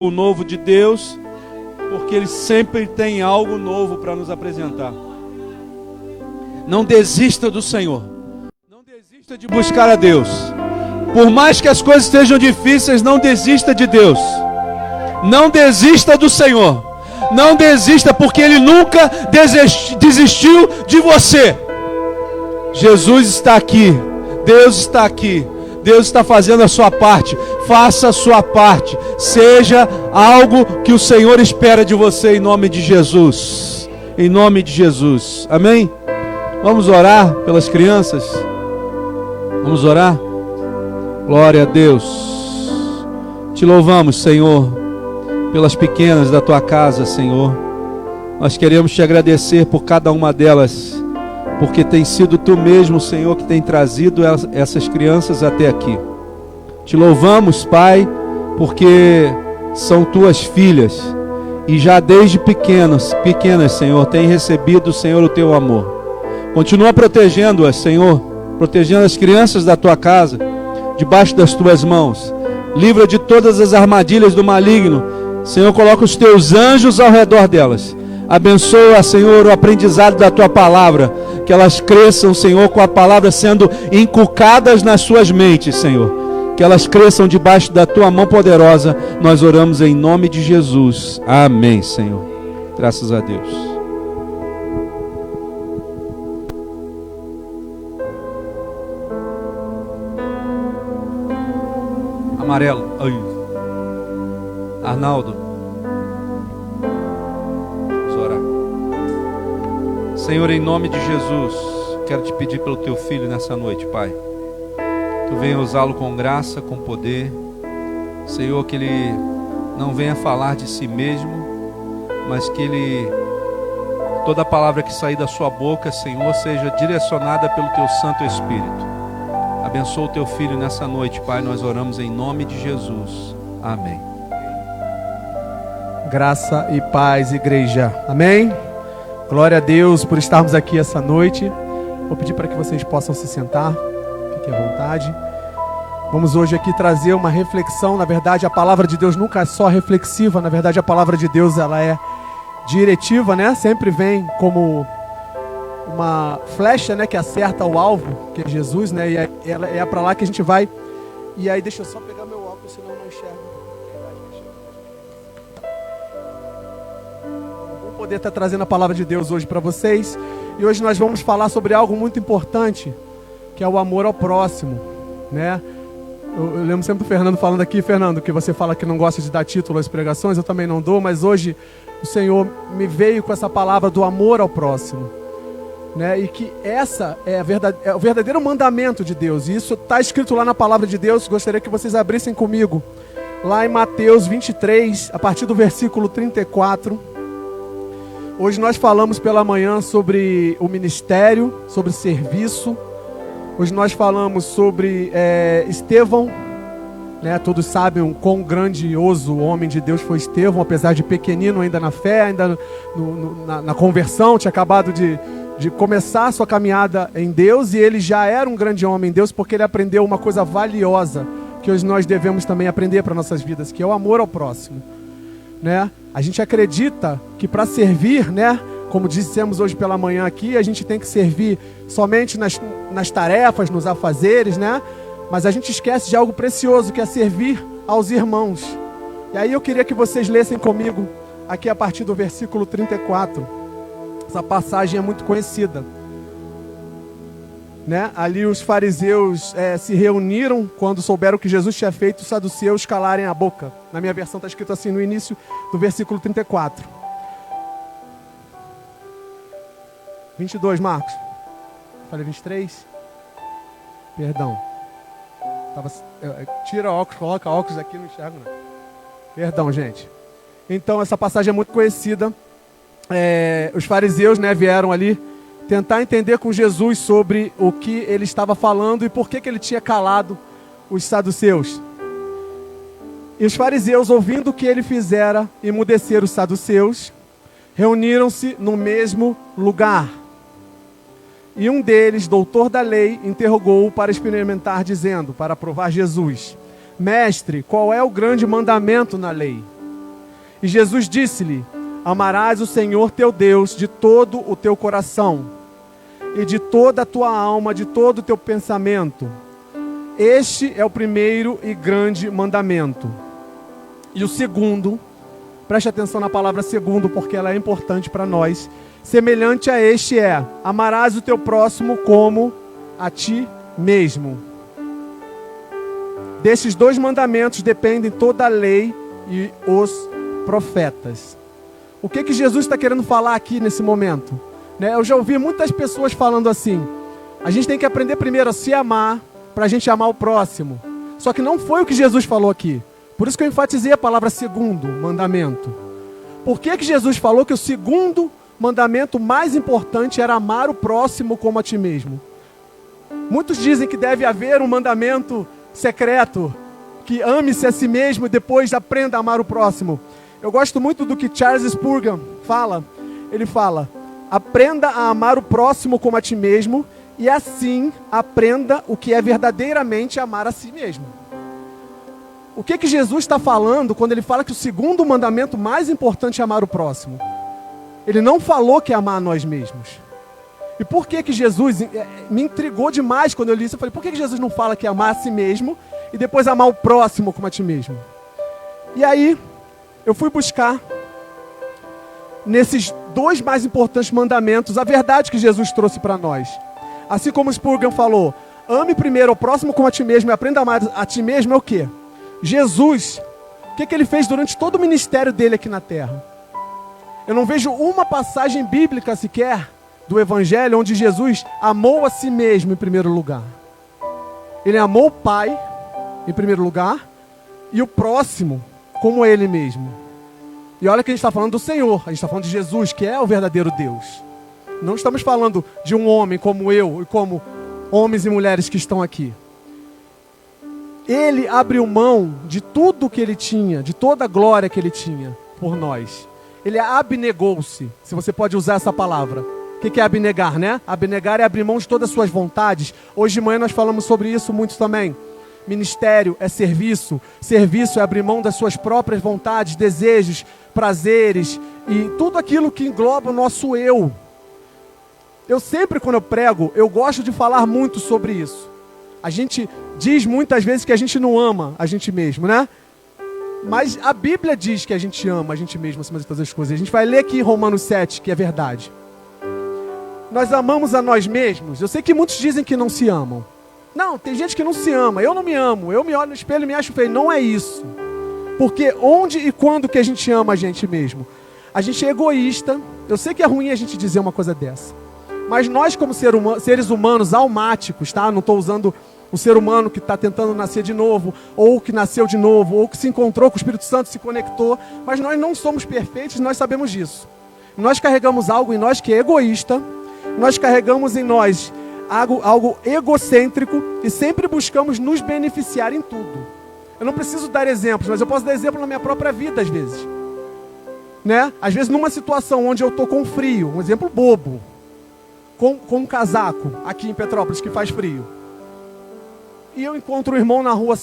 o novo de Deus, porque Ele sempre tem algo novo para nos apresentar. Não desista do Senhor. Não desista de buscar a Deus. Por mais que as coisas estejam difíceis, não desista de Deus. Não desista do Senhor. Não desista, porque Ele nunca desistiu de você. Jesus está aqui. Deus está aqui. Deus está fazendo a sua parte. Faça a sua parte. Seja algo que o Senhor espera de você, em nome de Jesus. Em nome de Jesus. Amém? Vamos orar pelas crianças? Vamos orar? Glória a Deus. Te louvamos, Senhor, pelas pequenas da tua casa, Senhor. Nós queremos te agradecer por cada uma delas, porque tem sido tu mesmo, Senhor, que tem trazido essas crianças até aqui. Te louvamos, Pai, porque são tuas filhas e já desde pequenas, Senhor, têm recebido, Senhor, o teu amor. Continua protegendo-as, Senhor, protegendo as crianças da tua casa, debaixo das tuas mãos. Livra de todas as armadilhas do maligno. Senhor, coloca os teus anjos ao redor delas. Abençoa, Senhor, o aprendizado da tua palavra, que elas cresçam, Senhor, com a palavra sendo inculcadas nas suas mentes, Senhor. Que elas cresçam debaixo da tua mão poderosa. Nós oramos em nome de Jesus. Amém, Senhor. Graças a Deus. Amarelo. Ai. Arnaldo. Vamos orar. Senhor, em nome de Jesus, quero te pedir pelo teu filho nessa noite, Pai. Tu venha usá-lo com graça, com poder. Senhor, que ele não venha falar de si mesmo, mas que ele, toda palavra que sair da sua boca, Senhor, seja direcionada pelo teu Santo Espírito. Abençoa o teu filho nessa noite, Pai. Nós oramos em nome de Jesus. Amém. Graça e paz, igreja. Amém? Glória a Deus por estarmos aqui essa noite. Vou pedir para que vocês possam se sentar. Fiquem à vontade. Vamos hoje aqui trazer uma reflexão. Na verdade, a palavra de Deus nunca é só reflexiva. Na verdade, a palavra de Deus, ela é diretiva, né? Sempre vem como uma flecha, né, que acerta o alvo, que é Jesus, né? E é para lá que a gente vai. E aí, deixa eu só pegar meu óculos, senão eu não enxergo. Vou poder estar trazendo a palavra de Deus hoje para vocês. E hoje nós vamos falar sobre algo muito importante, que é o amor ao próximo, né? Eu lembro sempre do Fernando falando aqui, Fernando, que você fala que não gosta de dar título às pregações, eu também não dou, mas hoje o Senhor me veio com essa palavra do amor ao próximo. Né? E que essa é o verdadeiro mandamento de Deus. E isso está escrito lá na palavra de Deus. Gostaria que vocês abrissem comigo lá em Mateus 23, a partir do versículo 34. Hoje nós falamos pela manhã sobre o ministério, sobre serviço. Hoje nós falamos sobre Estevão, né? Todos sabem o quão grandioso o homem de Deus foi Estevão, apesar de pequenino ainda na fé, ainda na conversão, tinha acabado de começar a sua caminhada em Deus, e ele já era um grande homem em Deus, porque ele aprendeu uma coisa valiosa, que hoje nós devemos também aprender para nossas vidas, que é o amor ao próximo, né? A gente acredita que para servir, né, como dissemos hoje pela manhã aqui, a gente tem que servir somente nas tarefas, nos afazeres, né? Mas a gente esquece de algo precioso, que é servir aos irmãos. E aí eu queria que vocês lessem comigo, aqui a partir do versículo 34, essa passagem é muito conhecida, né? Ali os fariseus se reuniram quando souberam que Jesus tinha feito os saduceus calarem a boca. Na minha versão está escrito assim no início do versículo 34. 22, Marcos. Falei 23? Perdão. Tira óculos, coloca óculos aqui, não enxergo não. Perdão, gente. Então essa passagem é muito conhecida. Os fariseus, né, vieram ali tentar entender com Jesus sobre o que ele estava falando e por que ele tinha calado os saduceus. E os fariseus, ouvindo o que ele fizera emudecer os saduceus, reuniram-se no mesmo lugar. E um deles, doutor da lei, interrogou-o para experimentar, dizendo, para provar Jesus: Mestre, qual é o grande mandamento na lei? E Jesus disse-lhe: amarás o Senhor teu Deus de todo o teu coração, e de toda a tua alma, de todo o teu pensamento. Este é o primeiro e grande mandamento. E o segundo, preste atenção na palavra segundo, porque ela é importante para nós. Semelhante a este é: amarás o teu próximo como a ti mesmo. Destes 2 mandamentos dependem toda a lei e os profetas. O que Jesus está querendo falar aqui nesse momento? Eu já ouvi muitas pessoas falando assim: a gente tem que aprender primeiro a se amar, para a gente amar o próximo. Só que não foi o que Jesus falou aqui. Por isso que eu enfatizei a palavra segundo mandamento. Por que Jesus falou que o segundo mandamento mais importante era amar o próximo como a ti mesmo? Muitos dizem que deve haver um mandamento secreto, que ame-se a si mesmo e depois aprenda a amar o próximo. Eu gosto muito do que Charles Spurgeon fala. Ele fala: aprenda a amar o próximo como a ti mesmo, e assim aprenda o que é verdadeiramente amar a si mesmo. O que Jesus está falando quando ele fala que o segundo mandamento mais importante é amar o próximo? Ele não falou que é amar a nós mesmos. E por que Jesus me intrigou demais quando eu li isso? Eu falei: por que Jesus não fala que é amar a si mesmo e depois amar o próximo como a ti mesmo? E aí eu fui buscar nesses 2 mais importantes mandamentos a verdade que Jesus trouxe para nós. Assim como Spurgeon falou: ame primeiro o próximo como a ti mesmo e aprenda a amar a ti mesmo. É o quê? Jesus, o que ele fez durante todo o ministério dele aqui na terra? Eu não vejo uma passagem bíblica sequer do Evangelho onde Jesus amou a si mesmo em primeiro lugar. Ele amou o Pai em primeiro lugar e o próximo como ele mesmo. E olha que a gente está falando do Senhor, a gente está falando de Jesus, que é o verdadeiro Deus. Não estamos falando de um homem como eu e como homens e mulheres que estão aqui. Ele abriu mão de tudo que ele tinha, de toda a glória que ele tinha por nós. Ele abnegou-se, se você pode usar essa palavra. O que é abnegar, né? Abnegar é abrir mão de todas as suas vontades. Hoje de manhã nós falamos sobre isso muito também. Ministério é serviço. Serviço é abrir mão das suas próprias vontades, desejos, prazeres e tudo aquilo que engloba o nosso eu. Eu sempre, quando eu prego, eu gosto de falar muito sobre isso. A gente diz muitas vezes que a gente não ama a gente mesmo, né? Mas a Bíblia diz que a gente ama a gente mesmo acima de todas as coisas. A gente vai ler aqui em Romanos 7, que é verdade. Nós amamos a nós mesmos. Eu sei que muitos dizem que não se amam. Não, tem gente que não se ama. Eu não me amo. Eu me olho no espelho e me acho feio. Não é isso. Porque onde e quando que a gente ama a gente mesmo? A gente é egoísta. Eu sei que é ruim a gente dizer uma coisa dessa. Mas nós, como seres humanos almáticos, tá? Não estou usando o ser humano que está tentando nascer de novo, ou que nasceu de novo, ou que se encontrou com o Espírito Santo, se conectou. Mas nós não somos perfeitos, nós sabemos disso. Nós carregamos algo em nós que é egoísta. Nós carregamos em nós algo egocêntrico e sempre buscamos nos beneficiar em tudo. Eu não preciso dar exemplos, mas eu posso dar exemplo na minha própria vida às vezes. Né? Às vezes numa situação onde eu estou com frio, um exemplo bobo, com um casaco aqui em Petrópolis que faz frio. E eu encontro um irmão na rua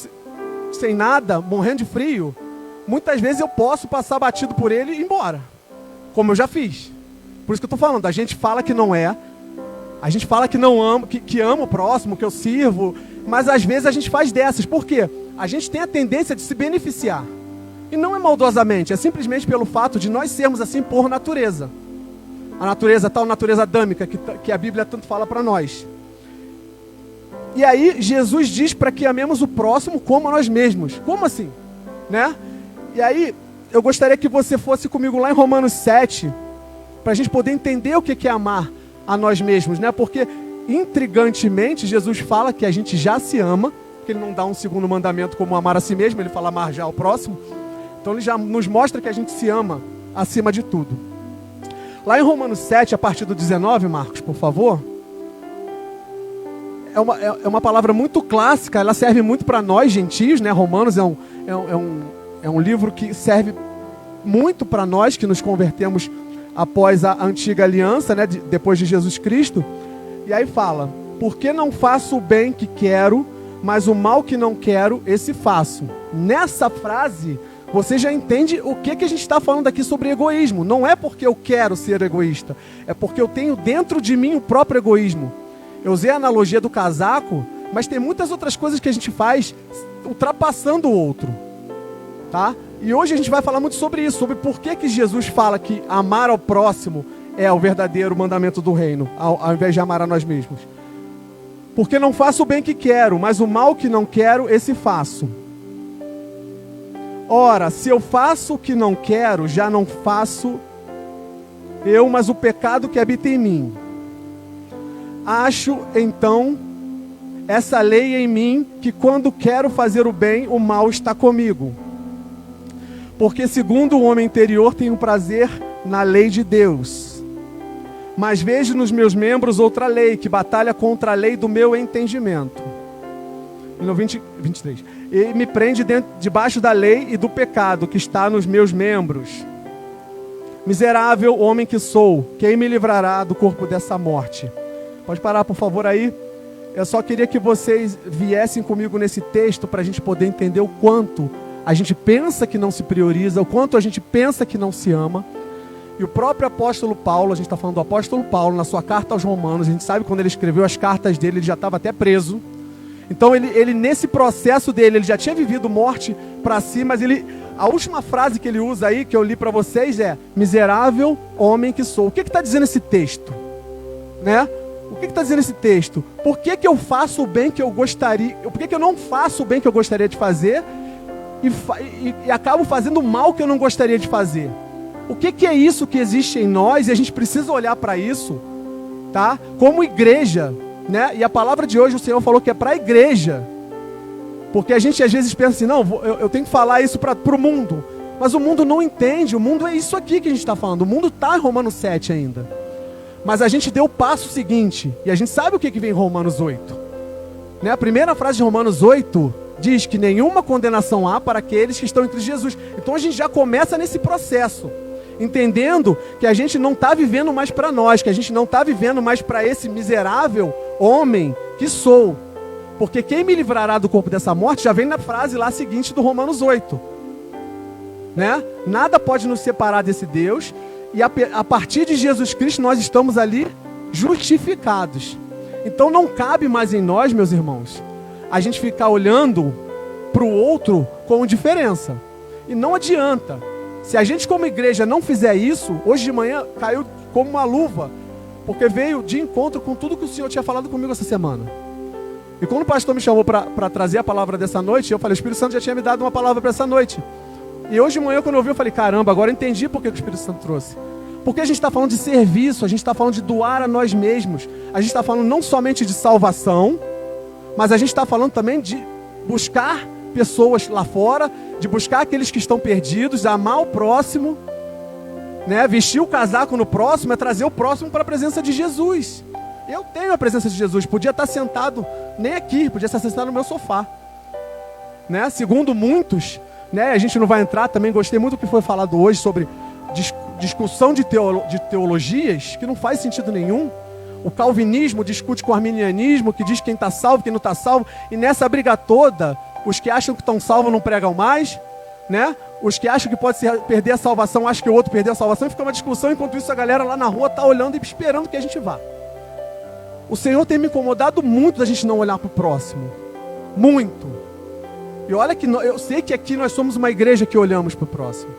sem nada, morrendo de frio. Muitas vezes eu posso passar batido por ele e ir embora. Como eu já fiz. Por isso que eu estou falando, a gente fala que não é. A gente fala que não ama, que ama o próximo, que eu sirvo. Mas às vezes a gente faz dessas. Por quê? A gente tem a tendência de se beneficiar. E não é maldosamente, é simplesmente pelo fato de nós sermos assim por natureza. A natureza, tal natureza adâmica que a Bíblia tanto fala para nós. E aí Jesus diz para que amemos o próximo como a nós mesmos. Como assim? Né? E aí eu gostaria que você fosse comigo lá em Romanos 7, para a gente poder entender o que é amar a nós mesmos, né? Porque intrigantemente Jesus fala que a gente já se ama, que ele não dá um segundo mandamento como amar a si mesmo, ele fala amar já ao próximo. Então ele já nos mostra que a gente se ama acima de tudo. Lá em Romanos 7, a partir do 19, Marcos, por favor. É uma palavra muito clássica, ela serve muito para nós gentios, né? Romanos é um livro que serve muito para nós que nos convertemos após a antiga aliança, né? Depois de Jesus Cristo. E aí fala: porque não faço o bem que quero, mas o mal que não quero, esse faço. Nessa frase, você já entende o que a gente está falando aqui sobre egoísmo. Não é porque eu quero ser egoísta, é porque eu tenho dentro de mim o próprio egoísmo. Eu usei a analogia do casaco, mas tem muitas outras coisas que a gente faz ultrapassando o outro, tá? E hoje a gente vai falar muito sobre isso, sobre por que Jesus fala que amar ao próximo é o verdadeiro mandamento do reino, ao invés de amar a nós mesmos. Porque não faço o bem que quero, mas o mal que não quero, esse faço. Ora, se eu faço o que não quero, já não faço eu, mas o pecado que habita em mim. Acho, então, essa lei em mim, que quando quero fazer o bem, o mal está comigo. Porque segundo o homem interior tenho prazer na lei de Deus. Mas vejo nos meus membros outra lei, que batalha contra a lei do meu entendimento. No 23. E me prende debaixo da lei e do pecado que está nos meus membros. Miserável homem que sou, quem me livrará do corpo dessa morte? Pode parar, por favor, aí. Eu só queria que vocês viessem comigo nesse texto para a gente poder entender o quanto a gente pensa que não se prioriza, o quanto a gente pensa que não se ama. E o próprio apóstolo Paulo, a gente está falando do apóstolo Paulo, na sua carta aos Romanos, a gente sabe quando ele escreveu as cartas dele, ele já estava até preso. Então ele nesse processo dele, ele já tinha vivido morte para si, mas a última frase que ele usa aí, que eu li para vocês é: miserável homem que sou. O que está dizendo esse texto? Né? O que está dizendo esse texto? Por que eu faço o bem que eu gostaria? Por que eu não faço o bem que eu gostaria de fazer e acabo fazendo o mal que eu não gostaria de fazer? O que é isso que existe em nós? E a gente precisa olhar para isso, tá? Como igreja, né? E a palavra de hoje o Senhor falou que é para a igreja. Porque a gente às vezes pensa assim, não, eu tenho que falar isso para o mundo. Mas o mundo não entende, o mundo é isso aqui que a gente está falando. O mundo está em Romanos 7 ainda. Mas a gente deu o passo seguinte, e a gente sabe o que vem em Romanos 8. Né? A primeira frase de Romanos 8 diz que nenhuma condenação há para aqueles que estão em Cristo Jesus. Então a gente já começa nesse processo, entendendo que a gente não está vivendo mais para nós, que a gente não está vivendo mais para esse miserável homem que sou. Porque quem me livrará do corpo dessa morte já vem na frase lá seguinte do Romanos 8. Né? Nada pode nos separar desse Deus, e a partir de Jesus Cristo nós estamos ali justificados. Então não cabe mais em nós, meus irmãos, a gente ficar olhando para o outro com diferença. E não adianta. Se a gente como igreja não fizer isso, hoje de manhã caiu como uma luva, porque veio de encontro com tudo que o Senhor tinha falado comigo essa semana. E quando o pastor me chamou para trazer a palavra dessa noite, eu falei, o Espírito Santo já tinha me dado uma palavra para essa noite. E hoje de manhã, quando eu ouvi, eu falei, caramba, agora eu entendi por que o Espírito Santo trouxe. Porque a gente está falando de serviço, a gente está falando de doar a nós mesmos. A gente está falando não somente de salvação, mas a gente está falando também de buscar pessoas lá fora, de buscar aqueles que estão perdidos, amar o próximo, né? Vestir o casaco no próximo é trazer o próximo para a presença de Jesus. Eu tenho a presença de Jesus, podia estar sentado nem aqui, podia estar sentado no meu sofá, né? Segundo muitos, né? A gente não vai entrar, também gostei muito do que foi falado hoje sobre discussão de teologias, que não faz sentido nenhum. O calvinismo discute com o arminianismo, que diz quem está salvo, quem não está salvo, e nessa briga toda, os que acham que estão salvos não pregam mais, né? Os que acham que pode perder a salvação, acham que o outro perdeu a salvação, e fica uma discussão, enquanto isso a galera lá na rua está olhando e esperando que a gente vá. O Senhor tem me incomodado muito da gente não olhar para o próximo. Muito. E olha que eu sei que aqui nós somos uma igreja que olhamos para o próximo.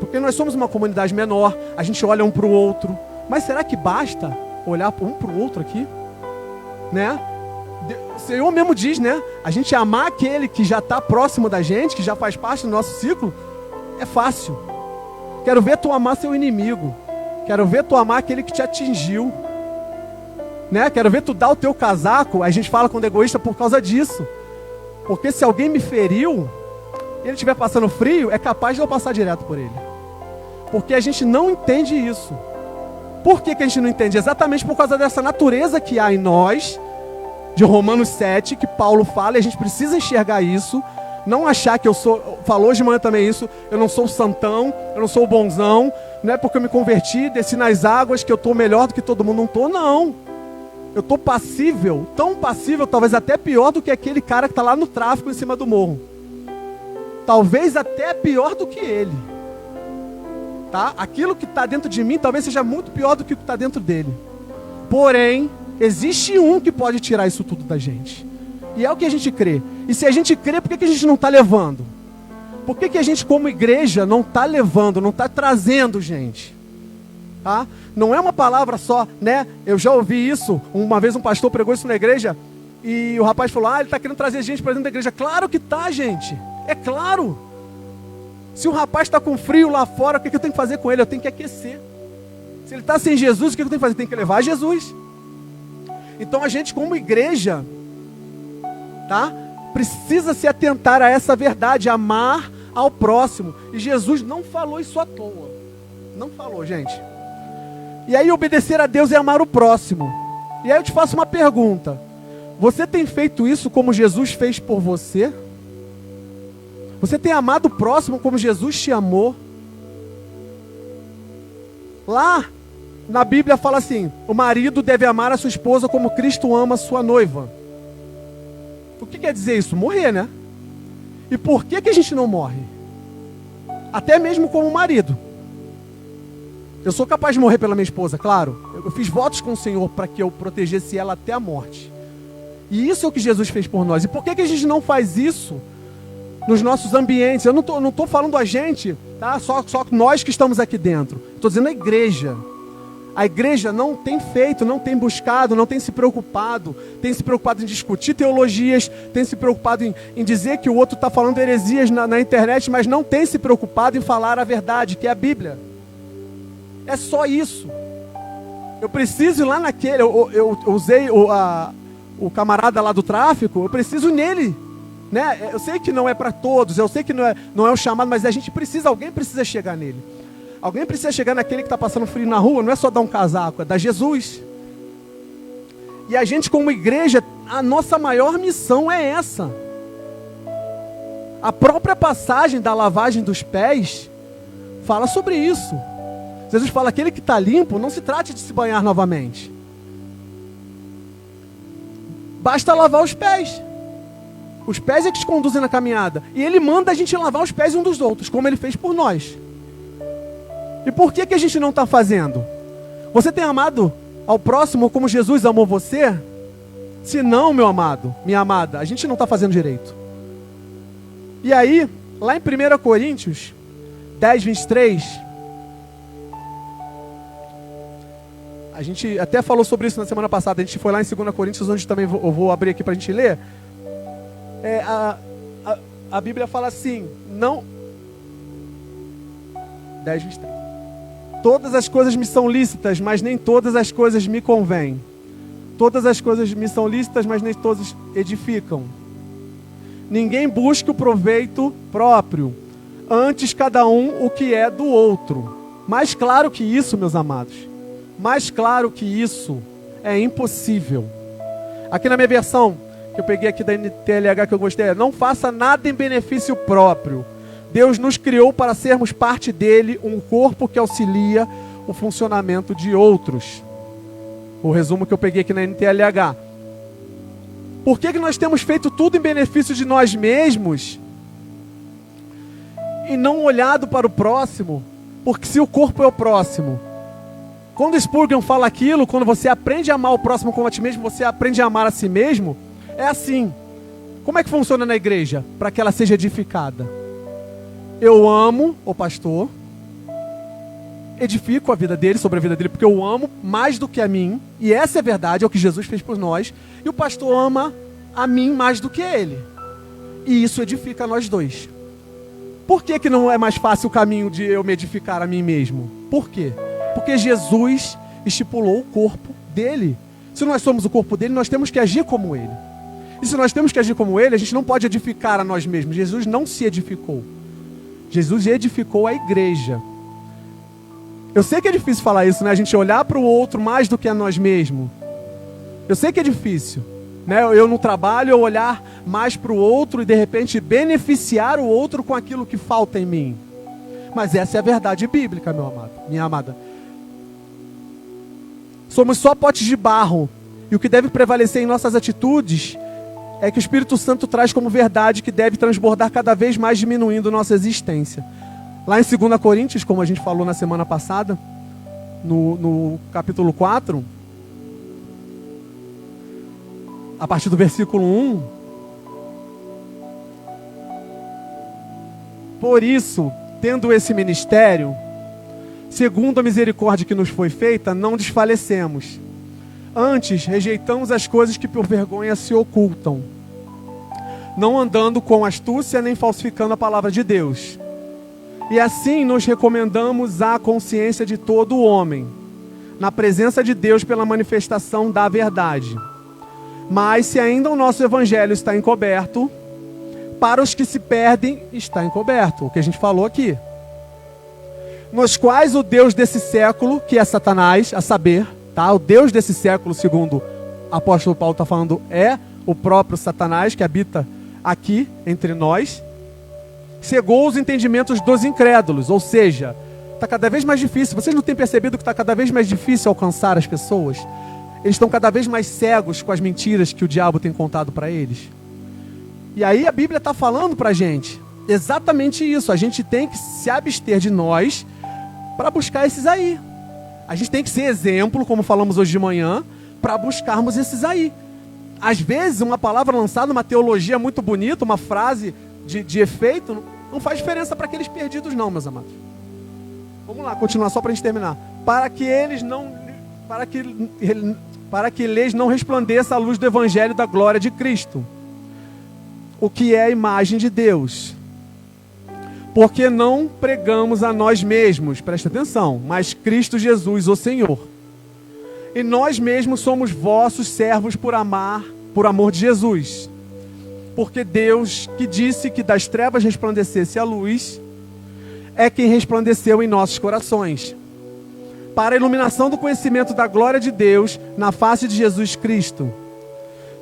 Porque nós somos uma comunidade menor, a gente olha um para o outro. Mas será que basta olhar um para o outro aqui? Né? O Senhor mesmo diz, né? A gente amar aquele que já está próximo da gente, que já faz parte do nosso ciclo, é fácil. Quero ver tu amar seu inimigo. Quero ver tu amar aquele que te atingiu. Né? Quero ver tu dar o teu casaco. A gente fala quando é egoísta por causa disso. Porque se alguém me feriu e ele estiver passando frio, é capaz de eu passar direto por ele. Porque a gente não entende isso. Por que a gente não entende? Exatamente por causa dessa natureza que há em nós, de Romanos 7, que Paulo fala, e a gente precisa enxergar isso. Não achar que eu sou, falou hoje de manhã também isso, eu não sou o santão, eu não sou o bonzão, não é porque eu me converti, desci nas águas, que eu estou melhor do que todo mundo. Não estou, não. Eu estou passível, tão passível, talvez até pior do que aquele cara que está lá no tráfico em cima do morro. talvez até pior do que ele. Tá? Aquilo que está dentro de mim talvez seja muito pior do que o que está dentro dele. Porém, existe um que pode tirar isso tudo da gente. E é o que a gente crê. E se a gente crê, por que a gente não está levando? Por que a gente, como igreja, não está levando, não está trazendo gente? Tá? Não é uma palavra só, né? Eu já ouvi isso. Uma vez um pastor pregou isso na igreja e o rapaz falou, ele está querendo trazer gente para dentro da igreja. Claro que tá, gente. É claro. Se um rapaz está com frio lá fora, o que eu tenho que fazer com ele? Eu tenho que aquecer. Se ele está sem Jesus, o que eu tenho que fazer? Eu tenho que levar Jesus. Então a gente, como igreja, tá? Precisa se atentar a essa verdade, amar ao próximo. E Jesus não falou isso à toa. Não falou, gente. E aí obedecer a Deus é amar o próximo. E aí eu te faço uma pergunta. Você tem feito isso como Jesus fez por você? Você tem amado o próximo como Jesus te amou? Lá na Bíblia fala assim, o marido deve amar a sua esposa como Cristo ama a sua noiva. O que quer dizer isso? Morrer, né? E por que a gente não morre? Até mesmo como marido. Eu sou capaz de morrer pela minha esposa, claro. Eu fiz votos com o Senhor para que eu protegesse ela até a morte. E isso é o que Jesus fez por nós. E por que a gente não faz isso nos nossos ambientes? Eu não tô falando a gente, tá? Só nós que estamos aqui dentro. Estou dizendo a igreja. A igreja não tem feito, não tem buscado, não tem se preocupado em discutir teologias, tem se preocupado em dizer que o outro está falando heresias na internet, mas não tem se preocupado em falar a verdade, que é a Bíblia. É só isso. Eu preciso ir lá naquele, eu usei o camarada lá do tráfico, eu preciso nele. Né? Eu sei que não é para todos, eu sei que não é o chamado, mas alguém precisa chegar nele. Alguém precisa chegar naquele que está passando frio na rua, não é só dar um casaco, é dar Jesus. E a gente como igreja, a nossa maior missão é essa. A própria passagem da lavagem dos pés fala sobre isso. Jesus fala, aquele que está limpo, não se trate de se banhar novamente. Basta lavar os pés. Os pés é que te conduzem na caminhada. E Ele manda a gente lavar os pés um dos outros, como Ele fez por nós. E por que a gente não está fazendo? Você tem amado ao próximo como Jesus amou você? Se não, meu amado, minha amada, a gente não está fazendo direito. E aí, lá em 1 Coríntios 10, 23, a gente até falou sobre isso na semana passada. A gente foi lá em 2 Coríntios, onde também eu vou abrir aqui para a gente ler. A Bíblia fala assim, 10, 23. Todas as coisas me são lícitas, mas nem todas as coisas me convêm. Todas as coisas me são lícitas, mas nem todas edificam. Ninguém busque o proveito próprio, antes cada um o que é do outro. Mais claro que isso, meus amados, mais claro que isso é impossível. Aqui na minha versão, que eu peguei aqui da NTLH que eu gostei, não faça nada em benefício próprio. Deus nos criou para sermos parte dele, um corpo que auxilia o funcionamento de outros. O resumo que eu peguei aqui na NTLH. Por que nós temos feito tudo em benefício de nós mesmos e não olhado para o próximo? Porque se o corpo é o próximo, quando Spurgeon fala aquilo, quando você aprende a amar o próximo como a ti mesmo, você aprende a amar a si mesmo, é assim. Como é que funciona na igreja para que ela seja edificada? Eu amo o pastor, edifico a vida dele, sobre a vida dele, porque eu amo mais do que a mim, e essa é a verdade, é o que Jesus fez por nós, e o pastor ama a mim mais do que ele, e isso edifica nós dois. Por que não é mais fácil o caminho de eu me edificar a mim mesmo? Por quê? Porque Jesus estipulou o corpo dele. Se nós somos o corpo dele, nós temos que agir como ele. E se nós temos que agir como ele, a gente não pode edificar a nós mesmos. Jesus não se edificou. Jesus edificou a igreja. Eu sei que é difícil falar isso, né? A gente olhar para o outro mais do que a nós mesmos. Eu sei que é difícil, né? Eu no trabalho, eu olhar mais para o outro e de repente beneficiar o outro com aquilo que falta em mim. Mas essa é a verdade bíblica, meu amado, minha amada. Somos só potes de barro. E o que deve prevalecer em nossas atitudes é que o Espírito Santo traz como verdade que deve transbordar cada vez mais, diminuindo nossa existência. Lá em 2 Coríntios, como a gente falou na semana passada, no capítulo 4, a partir do versículo 1, por isso, tendo esse ministério, segundo a misericórdia que nos foi feita, não desfalecemos. Antes, rejeitamos as coisas que por vergonha se ocultam, não andando com astúcia nem falsificando a palavra de Deus. E assim nos recomendamos à consciência de todo o homem, na presença de Deus pela manifestação da verdade. Mas se ainda o nosso evangelho está encoberto, para os que se perdem está encoberto, o que a gente falou aqui. Nos quais o Deus desse século, que é Satanás, a saber, tá? O Deus desse século, segundo o apóstolo Paulo está falando, é o próprio Satanás que habita aqui entre nós, cegou os entendimentos dos incrédulos, ou seja, está cada vez mais difícil. Vocês não têm percebido que está cada vez mais difícil alcançar as pessoas? Eles estão cada vez mais cegos com as mentiras que o diabo tem contado para eles. E aí a Bíblia está falando para a gente exatamente isso. A gente tem que se abster de nós para buscar esses aí. A gente tem que ser exemplo, como falamos hoje de manhã, para buscarmos esses aí. Às vezes uma palavra lançada, uma teologia muito bonita, uma frase de efeito, não faz diferença para aqueles perdidos não, meus amados. Vamos lá, continuar só para a gente terminar. Para que lhes não resplandeça a luz do evangelho da glória de Cristo, o que é a imagem de Deus. Porque não pregamos a nós mesmos, presta atenção, mas Cristo Jesus, o Senhor. E nós mesmos somos vossos servos por amor de Jesus. Porque Deus, que disse que das trevas resplandecesse a luz, é quem resplandeceu em nossos corações, para a iluminação do conhecimento da glória de Deus na face de Jesus Cristo.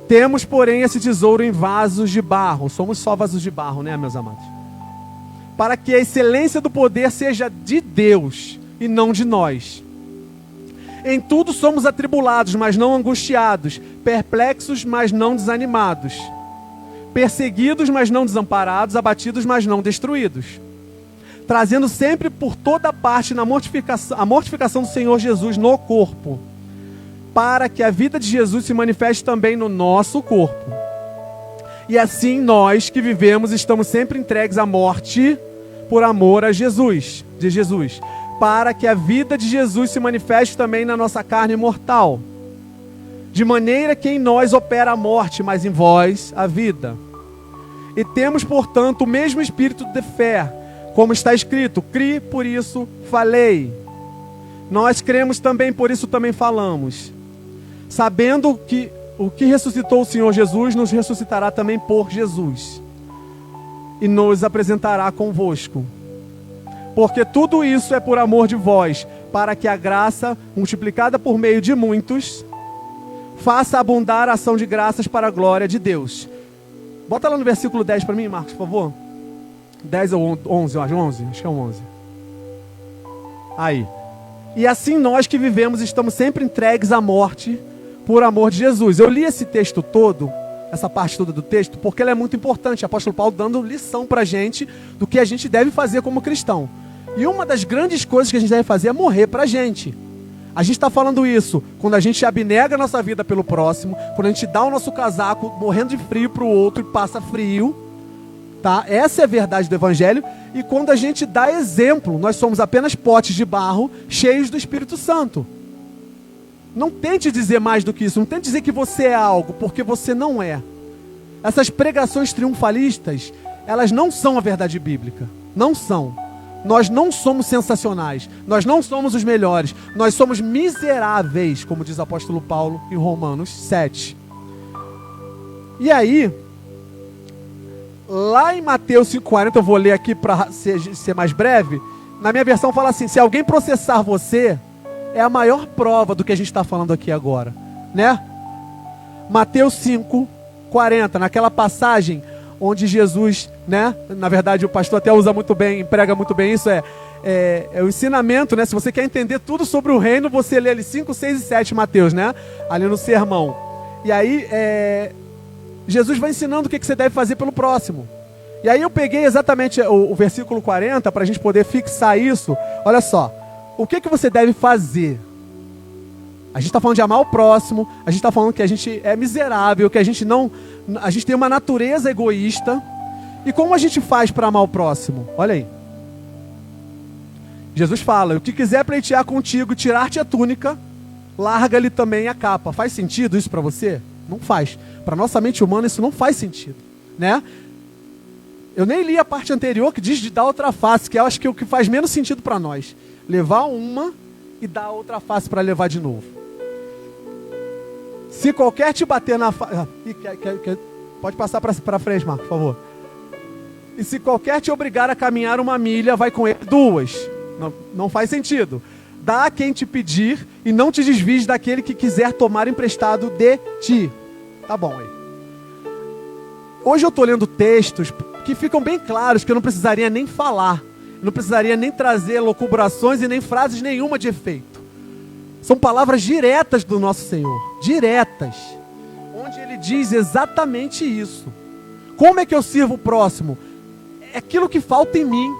Temos, porém, esse tesouro em vasos de barro. Somos só vasos de barro, né, meus amados? Para que a excelência do poder seja de Deus e não de nós. Em tudo somos atribulados, mas não angustiados, perplexos, mas não desanimados, perseguidos, mas não desamparados, abatidos, mas não destruídos, trazendo sempre por toda parte a mortificação do Senhor Jesus no corpo, para que a vida de Jesus se manifeste também no nosso corpo. E assim nós que vivemos estamos sempre entregues à morte por amor de Jesus, para que a vida de Jesus se manifeste também na nossa carne mortal, de maneira que em nós opera a morte, mas em vós a vida. E temos, portanto, o mesmo espírito de fé, como está escrito: cri, por isso falei. Nós cremos também, por isso também falamos, sabendo que o que ressuscitou o Senhor Jesus nos ressuscitará também por Jesus e nos apresentará convosco. Porque tudo isso é por amor de vós, para que a graça, multiplicada por meio de muitos, faça abundar a ação de graças para a glória de Deus. Bota lá no versículo 10 para mim, Marcos, por favor. 10 ou 11, eu acho. 11, acho que é 11. Aí. E assim nós que vivemos estamos sempre entregues à morte por amor de Jesus. Eu li esse texto todo, essa parte toda do texto, porque ela é muito importante. O apóstolo Paulo dando lição para a gente do que a gente deve fazer como cristão. E uma das grandes coisas que a gente deve fazer é morrer para a gente. A gente está falando isso quando a gente abnega a nossa vida pelo próximo, quando a gente dá o nosso casaco morrendo de frio para o outro e passa frio, tá? Essa é a verdade do evangelho. E quando a gente dá exemplo, nós somos apenas potes de barro cheios do Espírito Santo. Não tente dizer mais do que isso, não tente dizer que você é algo, porque você não é. Essas pregações triunfalistas, elas não são a verdade bíblica, não são. Nós não somos sensacionais, nós não somos os melhores, nós somos miseráveis, como diz o apóstolo Paulo em Romanos 7. E aí, lá em Mateus 5,40, eu vou ler aqui para ser mais breve, na minha versão fala assim: se alguém processar você, é a maior prova do que a gente está falando aqui agora, né? Mateus 5,40, naquela passagem onde Jesus, né? Na verdade o pastor até usa muito bem, emprega muito bem isso, é o ensinamento, né? Se você quer entender tudo sobre o reino, você lê ali 5, 6 e 7 Mateus, né? Ali no sermão. E aí, Jesus vai ensinando o que você deve fazer pelo próximo. E aí eu peguei exatamente o versículo 40 para a gente poder fixar isso. Olha só, o que você deve fazer? A gente está falando de amar o próximo, a gente está falando que a gente é miserável, que a gente tem uma natureza egoísta. E como a gente faz para amar o próximo? Olha aí. Jesus fala, o que quiser pleitear contigo, tirar-te a túnica, larga-lhe também a capa. Faz sentido isso para você? Não faz. Para nossa mente humana isso não faz sentido, né? Eu nem li a parte anterior que diz de dar outra face, que eu acho que é o que faz menos sentido para nós. Levar uma e dar outra face para levar de novo. Se qualquer te bater na face... Pode passar para frente, Marco, por favor. E se qualquer te obrigar a caminhar 1 milha, vai com ele 2. Não faz sentido. Dá a quem te pedir e não te desvies daquele que quiser tomar emprestado de ti. Tá bom aí. Hoje eu estou lendo textos que ficam bem claros, que eu não precisaria nem falar. Não precisaria nem trazer locubrações e nem frases nenhuma de efeito. São palavras diretas do nosso Senhor. Diretas. Onde Ele diz exatamente isso. Como é que eu sirvo o próximo? É aquilo que falta em mim.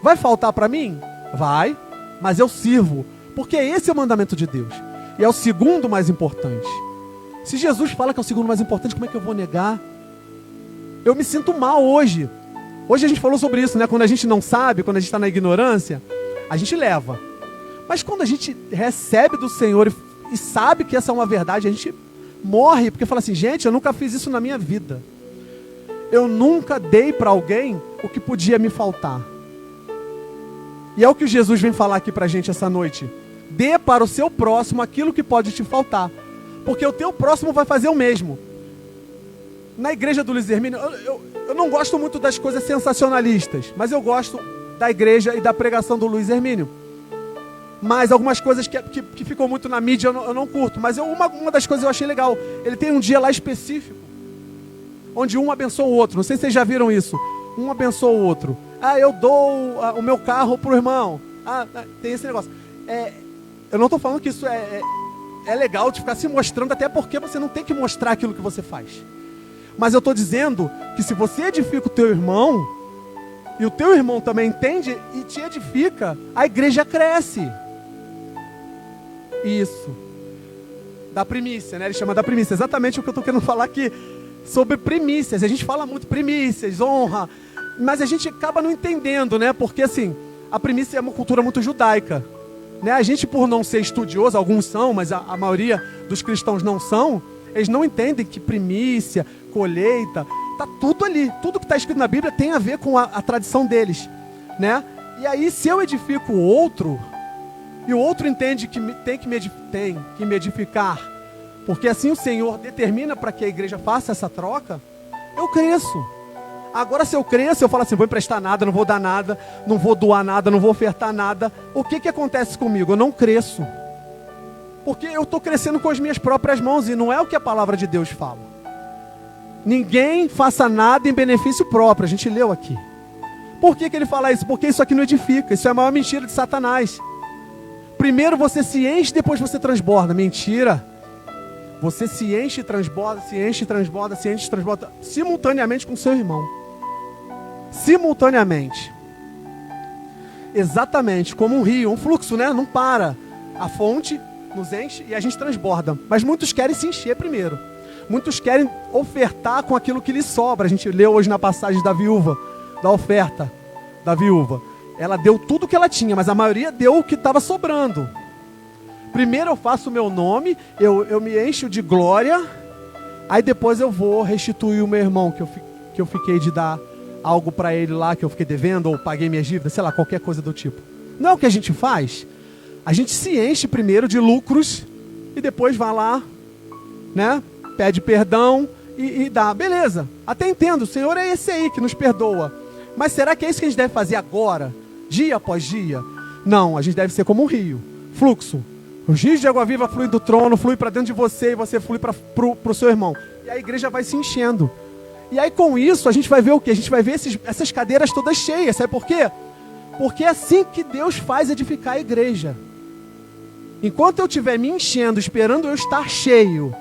Vai faltar para mim? Vai, mas eu sirvo. Porque esse é o mandamento de Deus. E é o segundo mais importante. Se Jesus fala que é o segundo mais importante, como é que eu vou negar? Eu me sinto mal hoje. Hoje a gente falou sobre isso, né? Quando a gente não sabe, quando a gente está na ignorância, a gente leva. Mas quando a gente recebe do Senhor e sabe que essa é uma verdade, a gente morre, porque fala assim, gente, eu nunca fiz isso na minha vida. Eu nunca dei para alguém o que podia me faltar. E é o que Jesus vem falar aqui pra gente essa noite. Dê para o seu próximo aquilo que pode te faltar. Porque o teu próximo vai fazer o mesmo. Na igreja do Luiz Hermínio, eu não gosto muito das coisas sensacionalistas, mas eu gosto da igreja e da pregação do Luiz Hermínio. Mas algumas coisas que ficam muito na mídia eu não curto. Mas uma das coisas eu achei legal. Ele tem um dia lá específico, onde um abençoa o outro. Não sei se vocês já viram isso. Um abençoa o outro. Eu dou o meu carro pro irmão. Tem esse negócio. Eu não estou falando que isso é legal de ficar se mostrando, até porque você não tem que mostrar aquilo que você faz. Mas eu estou dizendo que se você edifica o teu irmão, e o teu irmão também entende e te edifica, a igreja cresce. Isso. Da primícia, né? Ele chama da primícia. Exatamente o que eu estou querendo falar aqui. Sobre primícias. A gente fala muito primícias, honra, mas a gente acaba não entendendo, né? Porque assim, a primícia é uma cultura muito judaica, né? A gente, por não ser estudioso, alguns são, mas a maioria dos cristãos não são, eles não entendem que primícia, colheita, tá tudo ali. Tudo que está escrito na Bíblia tem a ver com a tradição deles, né? E aí, se eu edifico o outro, e o outro entende que tem que me edificar, porque assim o Senhor determina para que a igreja faça essa troca, eu cresço. Agora, se eu cresço, eu falo assim, vou emprestar nada, não vou dar nada, não vou doar nada, não vou ofertar nada. O que acontece comigo? Eu não cresço. Porque eu estou crescendo com as minhas próprias mãos, e não é o que a palavra de Deus fala. Ninguém faça nada em benefício próprio, a gente leu aqui. Por que ele fala isso? Porque isso aqui não edifica, isso é a maior mentira de Satanás. Primeiro você se enche, depois você transborda. Mentira. Você se enche e transborda, se enche e transborda, se enche e transborda, simultaneamente com o seu irmão. Simultaneamente. Exatamente, como um rio, um fluxo, né? Não para. A fonte nos enche e a gente transborda. Mas muitos querem se encher primeiro. Muitos querem ofertar com aquilo que lhes sobra. A gente leu hoje na passagem da viúva, da oferta da viúva. Ela deu tudo que ela tinha, mas a maioria deu o que estava sobrando. Primeiro eu faço o meu nome, eu me encho de glória, aí depois eu vou restituir o meu irmão, que eu fiquei de dar algo para ele lá, que eu fiquei devendo, ou paguei minhas dívidas, sei lá, qualquer coisa do tipo. Não é o que a gente faz? A gente se enche primeiro de lucros, e depois vai lá, né, pede perdão e dá. Beleza, até entendo, o Senhor é esse aí que nos perdoa. Mas será que é isso que a gente deve fazer agora? Dia após dia? Não, a gente deve ser como um rio, fluxo. Os rios de água viva fluem do trono, fluem para dentro de você e você flui para o seu irmão. E a igreja vai se enchendo. E aí com isso a gente vai ver o quê? A gente vai ver essas cadeiras todas cheias. Sabe por quê? Porque é assim que Deus faz edificar a igreja. Enquanto eu estiver me enchendo, esperando eu estar cheio,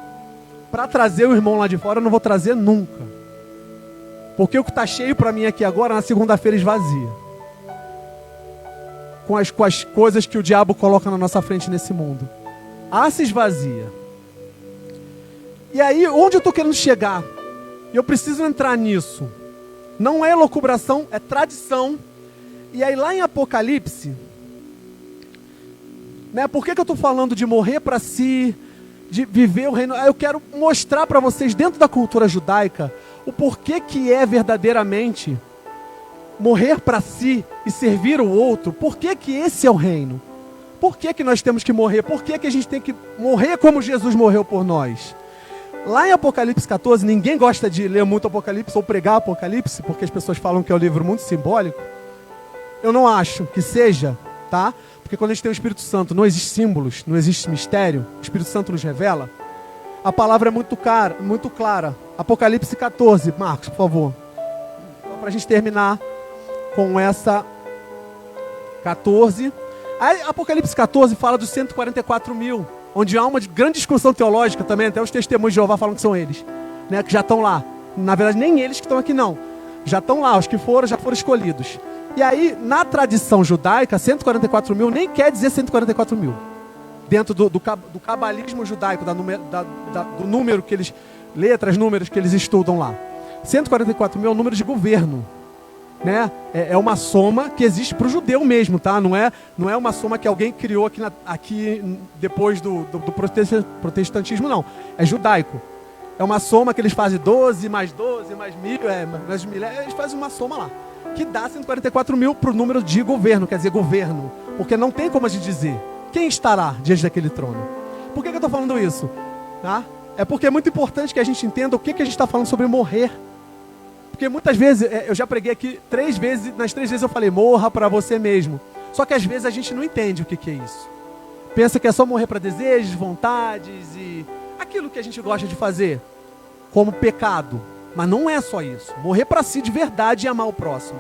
para trazer o irmão lá de fora, eu não vou trazer nunca. Porque o que está cheio para mim aqui agora, na segunda-feira esvazia. Com as coisas que o diabo coloca na nossa frente nesse mundo. Se esvazia. E aí, onde eu estou querendo chegar? E eu preciso entrar nisso. Não é elucubração, é tradição. E aí lá em Apocalipse, né, por que eu estou falando de morrer para si, de viver o reino? Eu quero mostrar para vocês, dentro da cultura judaica, o porquê que é verdadeiramente morrer para si e servir o outro. Por que que esse é o reino? Por que que nós temos que morrer? Por que que a gente tem que morrer como Jesus morreu por nós? Lá em Apocalipse 14, ninguém gosta de ler muito Apocalipse ou pregar Apocalipse, porque as pessoas falam que é um livro muito simbólico. Eu não acho que seja, tá? Porque quando a gente tem o Espírito Santo, não existe símbolos, não existe mistério. O Espírito Santo nos revela. A palavra é muito clara. Apocalipse 14, Marcos, por favor. Só para a gente terminar com essa 14. Aí, Apocalipse 14 fala dos 144 mil, onde há uma grande discussão teológica também, até os testemunhos de Jeová falam que são eles, né, que já estão lá. Na verdade, nem eles que estão aqui não. Já estão lá, os que já foram escolhidos. E aí, na tradição judaica, 144 mil nem quer dizer 144 mil. Dentro do cabalismo judaico, do número que eles... números que eles estudam lá. 144 mil é o número de governo. Né? É uma soma que existe para o judeu mesmo, tá? Não é uma soma que alguém criou aqui depois do protestantismo, não. É judaico. É uma soma que eles fazem 12 mais 12 mais 1.000, mais 1.000, eles fazem uma soma lá. Que dá 144 mil para o número de governo, quer dizer, governo. Porque não tem como a gente dizer quem estará diante daquele trono. Por que eu estou falando isso? Tá? É porque é muito importante que a gente entenda o que a gente está falando sobre morrer. Porque muitas vezes, eu já preguei aqui 3 vezes, nas 3 vezes eu falei, morra para você mesmo. Só que às vezes a gente não entende o que é isso. Pensa que é só morrer para desejos, vontades e aquilo que a gente gosta de fazer como pecado. Mas não é só isso. Morrer para si de verdade e amar o próximo.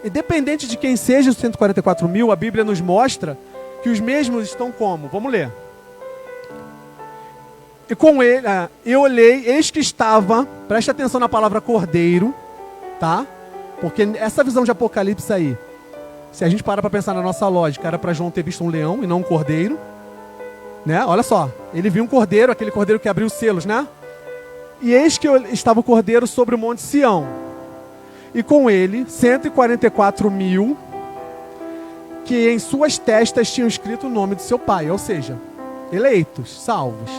Independente de quem seja os 144 mil, a Bíblia nos mostra que os mesmos estão como? Vamos ler. E com ele, eu olhei, eis que estava, preste atenção na palavra cordeiro, tá? Porque essa visão de Apocalipse aí, se a gente parar para pensar na nossa lógica, era para João ter visto um leão e não um cordeiro, né? Olha só, ele viu um cordeiro, aquele cordeiro que abriu os selos, né? E eis que estava o cordeiro sobre o monte Sião, e com ele 144 mil, que em suas testas tinham escrito o nome do seu pai, ou seja, eleitos, salvos.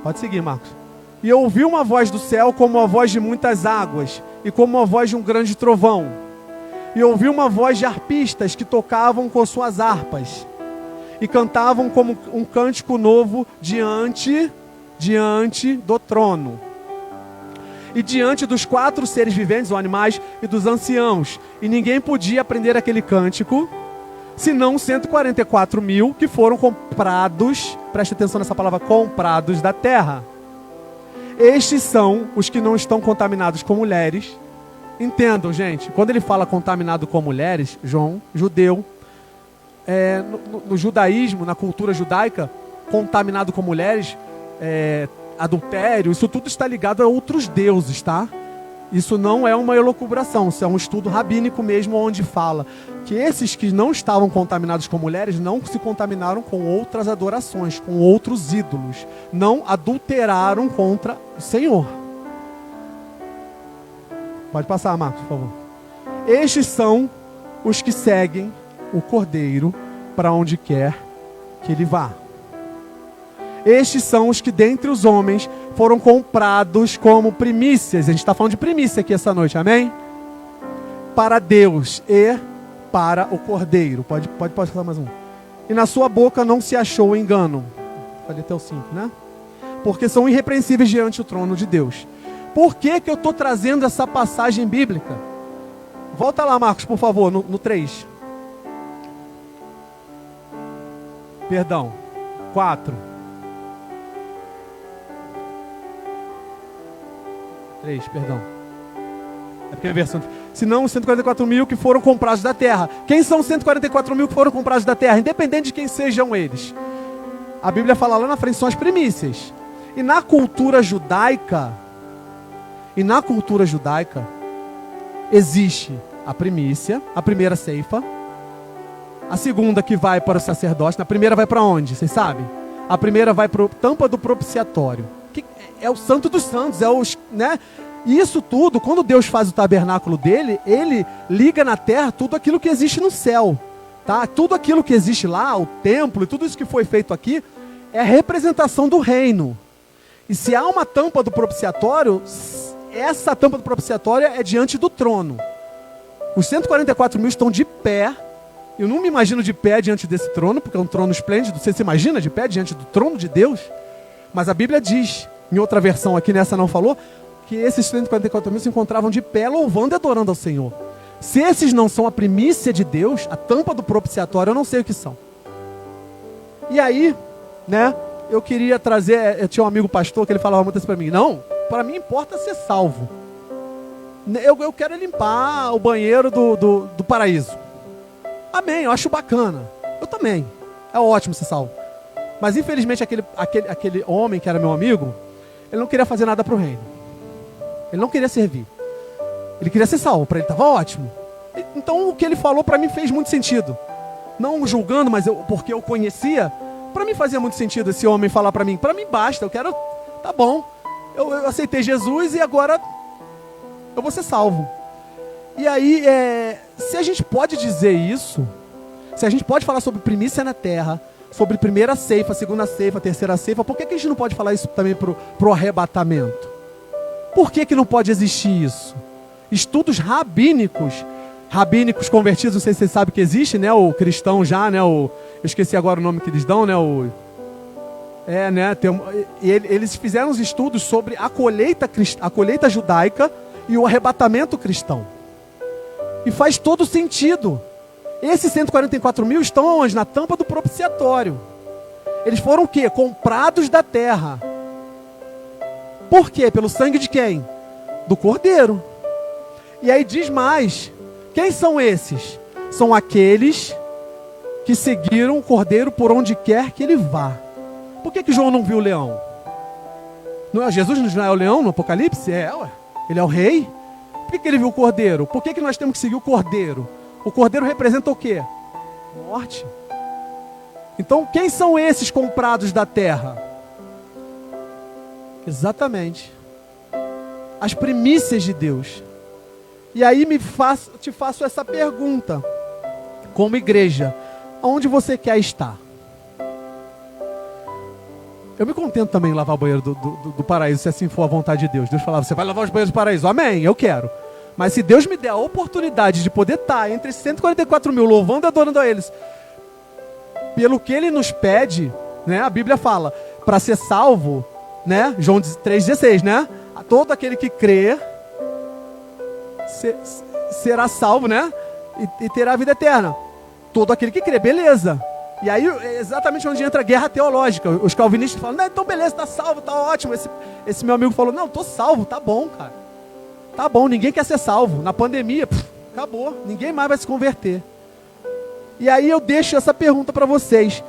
Pode seguir, Marcos. E eu ouvi uma voz do céu como a voz de muitas águas, e como a voz de um grande trovão. E ouvi uma voz de arpistas que tocavam com suas harpas, e cantavam como um cântico novo diante do trono. E diante dos 4 seres viventes, ou animais, e dos anciãos. E ninguém podia aprender aquele cântico, senão 144 mil que foram comprados, preste atenção nessa palavra, comprados da terra. Estes são os que não estão contaminados com mulheres. Entendam, gente, quando ele fala contaminado com mulheres, João, judeu, no judaísmo, na cultura judaica, contaminado com mulheres, adultério, isso tudo está ligado a outros deuses, tá? Isso não é uma elucubração, isso é um estudo rabínico mesmo, onde fala que esses que não estavam contaminados com mulheres não se contaminaram com outras adorações, com outros ídolos, não adulteraram contra o Senhor. Pode passar, Marcos, por favor. Estes são os que seguem o Cordeiro para onde quer que ele vá. Estes são os que dentre os homens foram comprados como primícias. A gente está falando de primícia aqui essa noite, amém? Para Deus e para o Cordeiro. Pode passar mais um. E na sua boca não se achou engano. Falei até o 5, né? Porque são irrepreensíveis diante do trono de Deus. Por que eu estou trazendo essa passagem bíblica? Volta lá, Marcos, por favor, no 3. Perdão. 4. 3, perdão. É porque a versão... Senão os 144 mil que foram comprados da terra. Quem são os 144 mil que foram comprados da terra? Independente de quem sejam eles. A Bíblia fala lá na frente, são as primícias. E na cultura judaica, existe a primícia, a primeira ceifa, a segunda que vai para o sacerdote. A primeira vai para onde? Vocês sabem? A primeira vai para a tampa do propiciatório, que é o santo dos santos, né? E isso tudo, quando Deus faz o tabernáculo dele, ele liga na terra tudo aquilo que existe no céu, tá? Tudo aquilo que existe lá, o templo e tudo isso que foi feito aqui, é a representação do reino. E se há uma tampa do propiciatório, essa tampa do propiciatório é diante do trono. Os 144 mil estão de pé. Eu não me imagino de pé diante desse trono, porque é um trono esplêndido. Você se imagina de pé diante do trono de Deus? Mas a Bíblia diz, em outra versão aqui, nessa não falou, que esses 144 mil se encontravam de pé, louvando e adorando ao Senhor. Se esses não são a primícia de Deus, a tampa do propiciatório, eu não sei o que são. E aí, né, eu queria trazer, eu tinha um amigo pastor que ele falava muito assim para mim, não, para mim importa ser salvo. Eu quero limpar o banheiro do paraíso. Amém, eu acho bacana. Eu também. É ótimo ser salvo. Mas infelizmente aquele homem que era meu amigo, ele não queria fazer nada para o reino. Ele não queria servir. Ele queria ser salvo, para ele estava ótimo. Então o que ele falou para mim fez muito sentido. Não julgando, mas porque eu conhecia, para mim fazia muito sentido esse homem falar para mim basta, eu quero, tá bom. Eu aceitei Jesus e agora eu vou ser salvo. E aí, se a gente pode dizer isso, se a gente pode falar sobre primícia na terra, sobre primeira ceifa, segunda ceifa, terceira ceifa, por que a gente não pode falar isso também pro arrebatamento? Por que não pode existir isso? Estudos rabínicos convertidos, não sei se vocês sabem que existe, né? O cristão já, né? Eu esqueci agora o nome que eles dão, né? Eles fizeram os estudos sobre a colheita judaica e o arrebatamento cristão. E faz todo sentido. Esses 144 mil estão onde? Na tampa do propiciatório. Eles foram o quê? Comprados da terra. Por quê? Pelo sangue de quem? Do Cordeiro. E aí diz mais. Quem são esses? São aqueles que seguiram o Cordeiro por onde quer que ele vá. Por que João não viu o leão? Jesus não é o leão no Apocalipse? Ele é o rei. Por que ele viu o Cordeiro? Por que nós temos que seguir o Cordeiro? O Cordeiro representa o quê? Morte. Então, quem são esses comprados da terra? Exatamente. As primícias de Deus. E aí te faço essa pergunta. Como igreja, aonde você quer estar? Eu me contento também em lavar o banheiro do paraíso, se assim for a vontade de Deus. Deus falava, você vai lavar os banheiros do paraíso. Amém, eu quero. Mas se Deus me der a oportunidade de poder estar entre esses 144 mil, louvando e adorando a eles, pelo que Ele nos pede, né? A Bíblia fala, para ser salvo, né? João 3,16, né? Todo aquele que crê será salvo, né? E terá a vida eterna. Todo aquele que crê, beleza. E aí é exatamente onde entra a guerra teológica. Os calvinistas falam, não, então beleza, tá salvo, tá ótimo. Esse meu amigo falou, não, tô salvo, tá bom, cara. Tá bom, ninguém quer ser salvo. Na pandemia, acabou, ninguém mais vai se converter. E aí eu deixo essa pergunta para vocês,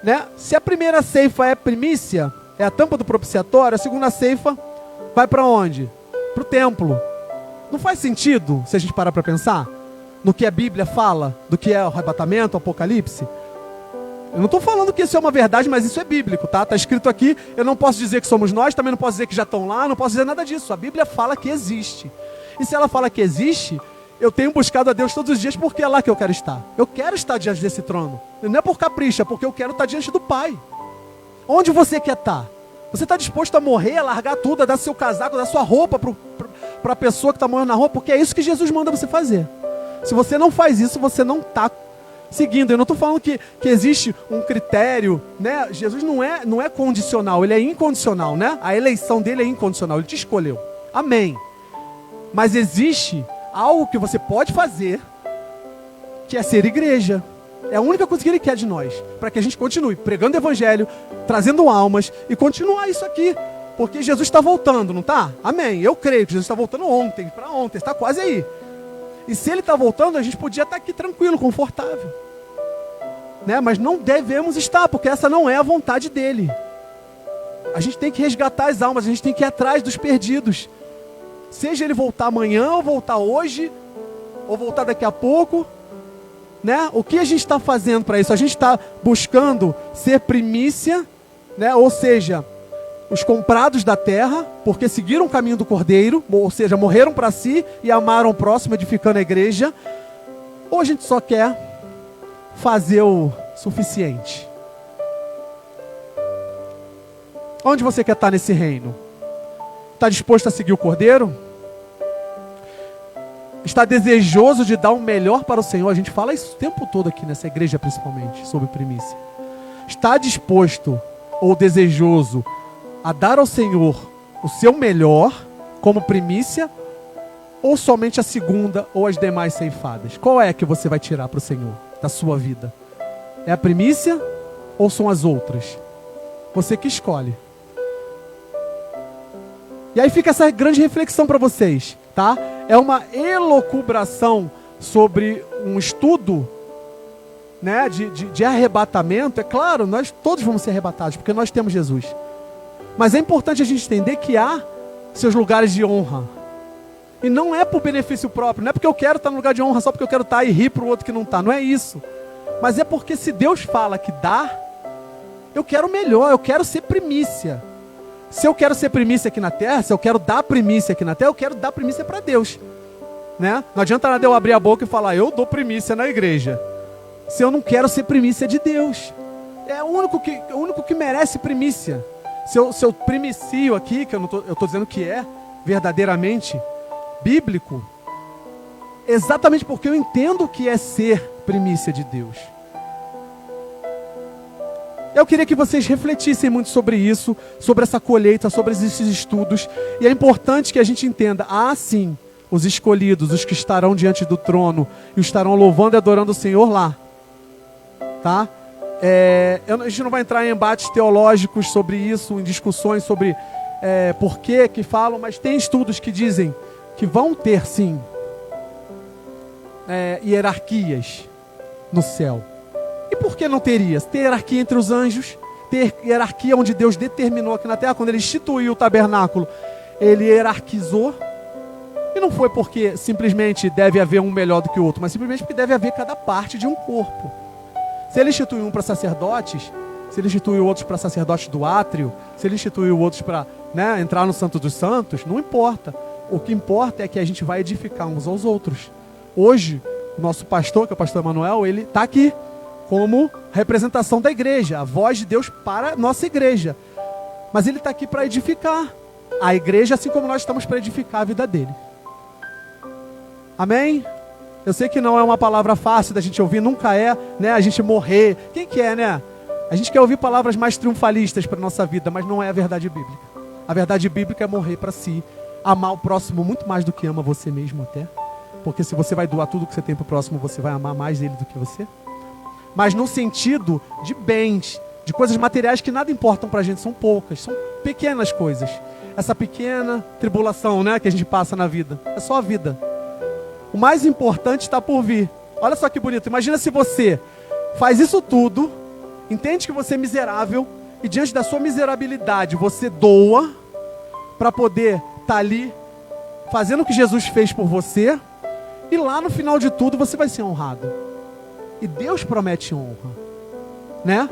né? Se a primeira ceifa é primícia, é a tampa do propiciatório, a segunda ceifa vai para onde? Para o templo. Não faz sentido, se a gente parar para pensar, no que a Bíblia fala, do que é o arrebatamento, o Apocalipse? Eu não estou falando que isso é uma verdade, mas isso é bíblico, tá? Está escrito aqui, eu não posso dizer que somos nós, também não posso dizer que já estão lá, não posso dizer nada disso. A Bíblia fala que existe. E se ela fala que existe, eu tenho buscado a Deus todos os dias porque é lá que eu quero estar. Eu quero estar diante desse trono. Não é por capricho, é porque eu quero estar diante do Pai. Onde você quer estar? Você está disposto a morrer, a largar tudo, a dar seu casaco, a dar sua roupa para a pessoa que está morrendo na rua? Porque é isso que Jesus manda você fazer. Se você não faz isso, você não está seguindo. Eu não estou falando que existe um critério, né? Jesus não é condicional, ele é incondicional, né? A eleição dele é incondicional, ele te escolheu. Amém. Mas existe algo que você pode fazer, que é ser igreja. É a única coisa que ele quer de nós, para que a gente continue pregando o evangelho, trazendo almas e continuar isso aqui. Porque Jesus está voltando, não está? Amém. Eu creio que Jesus está voltando ontem, está quase aí. E se ele está voltando, a gente podia estar aqui tranquilo, confortável, né? Mas não devemos estar, porque essa não é a vontade dele. A gente tem que resgatar as almas, a gente tem que ir atrás dos perdidos. Seja ele voltar amanhã, ou voltar hoje, ou voltar daqui a pouco, né? O que a gente está fazendo para isso? A gente está buscando ser primícia, né? Ou seja, os comprados da terra, porque seguiram o caminho do Cordeiro, ou seja, morreram para si e amaram o próximo, edificando a igreja. Ou a gente só quer fazer o suficiente? Onde você quer estar nesse reino? Está disposto a seguir o Cordeiro? Está desejoso de dar o melhor para o Senhor? A gente fala isso o tempo todo aqui nessa igreja, principalmente, sobre primícia. Está disposto ou desejoso a dar ao Senhor o seu melhor como primícia? Ou somente a segunda ou as demais ceifadas? Qual é que você vai tirar para o Senhor da sua vida? É a primícia ou são as outras? Você que escolhe. E aí fica essa grande reflexão para vocês, tá? É uma elucubração sobre um estudo, né, de arrebatamento. É claro, nós todos vamos ser arrebatados, porque nós temos Jesus. Mas é importante a gente entender que há seus lugares de honra. E não é por benefício próprio, não é porque eu quero estar no lugar de honra só porque eu quero estar e rir para o outro que não está. Não é isso. Mas é porque se Deus fala que dá, eu quero melhor, eu quero ser primícia. Se eu quero ser primícia aqui na terra, se eu quero dar primícia aqui na terra, eu quero dar primícia para Deus, né? Não adianta nada eu abrir a boca e falar, eu dou primícia na igreja, se eu não quero ser primícia de Deus. É o único que merece primícia. Se eu primicio aqui, que eu estou dizendo que é verdadeiramente bíblico, exatamente porque eu entendo o que é ser primícia de Deus. Eu queria que vocês refletissem muito sobre isso, sobre essa colheita, sobre esses estudos. E é importante que a gente entenda, sim, os escolhidos, os que estarão diante do trono e estarão louvando e adorando o Senhor lá. Tá? A gente não vai entrar em embates teológicos sobre isso, em discussões sobre por que falam, mas tem estudos que dizem que vão ter, sim, hierarquias no céu. E por que não teria? Ter hierarquia entre os anjos, ter hierarquia onde Deus determinou aqui na terra, quando Ele instituiu o tabernáculo, Ele hierarquizou. E não foi porque simplesmente deve haver um melhor do que o outro, mas simplesmente porque deve haver cada parte de um corpo. Se Ele instituiu um para sacerdotes, se Ele instituiu outros para sacerdotes do átrio, se Ele instituiu outros para, né, entrar no Santo dos Santos, não importa. O que importa é que a gente vai edificar uns aos outros. Hoje, o nosso pastor, que é o pastor Emanuel, ele está aqui como representação da igreja, a voz de Deus para a nossa igreja. Mas ele está aqui para edificar a igreja, assim como nós estamos para edificar a vida dele. Amém? Eu sei que não é uma palavra fácil da gente ouvir, nunca é, né, a gente morrer. Quem que é, né? A gente quer ouvir palavras mais triunfalistas para a nossa vida, mas não é a verdade bíblica. A verdade bíblica é morrer para si, amar o próximo muito mais do que ama você mesmo até. Porque se você vai doar tudo que você tem para o próximo, você vai amar mais ele do que você. Mas no sentido de bens, de coisas materiais que nada importam para a gente, são poucas, são pequenas coisas. Essa pequena tribulação, né, que a gente passa na vida, é só a vida. O mais importante está por vir. Olha só que bonito, imagina se você faz isso tudo, entende que você é miserável, e diante da sua miserabilidade você doa, para poder estar ali, fazendo o que Jesus fez por você, e lá no final de tudo você vai ser honrado. E Deus promete honra, né?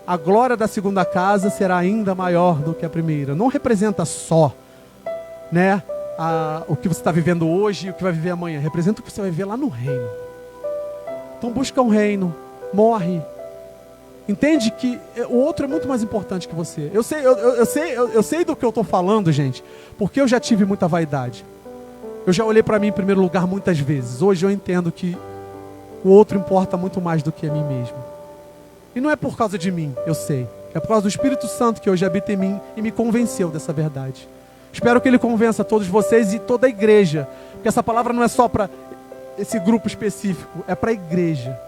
A glória da segunda casa será ainda maior do que a primeira. Não representa só, né, o que você está vivendo hoje e o que vai viver amanhã. Representa o que você vai viver lá no reino. Então busca um reino, morre. Entende que o outro é muito mais importante que você. Eu sei do que eu estou falando, gente, porque eu já tive muita vaidade. Eu já olhei para mim em primeiro lugar muitas vezes. Hoje eu entendo que o outro importa muito mais do que a mim mesmo. E não é por causa de mim, eu sei. É por causa do Espírito Santo que hoje habita em mim e me convenceu dessa verdade. Espero que Ele convença todos vocês e toda a igreja. Porque essa palavra não é só para esse grupo específico, é para a igreja.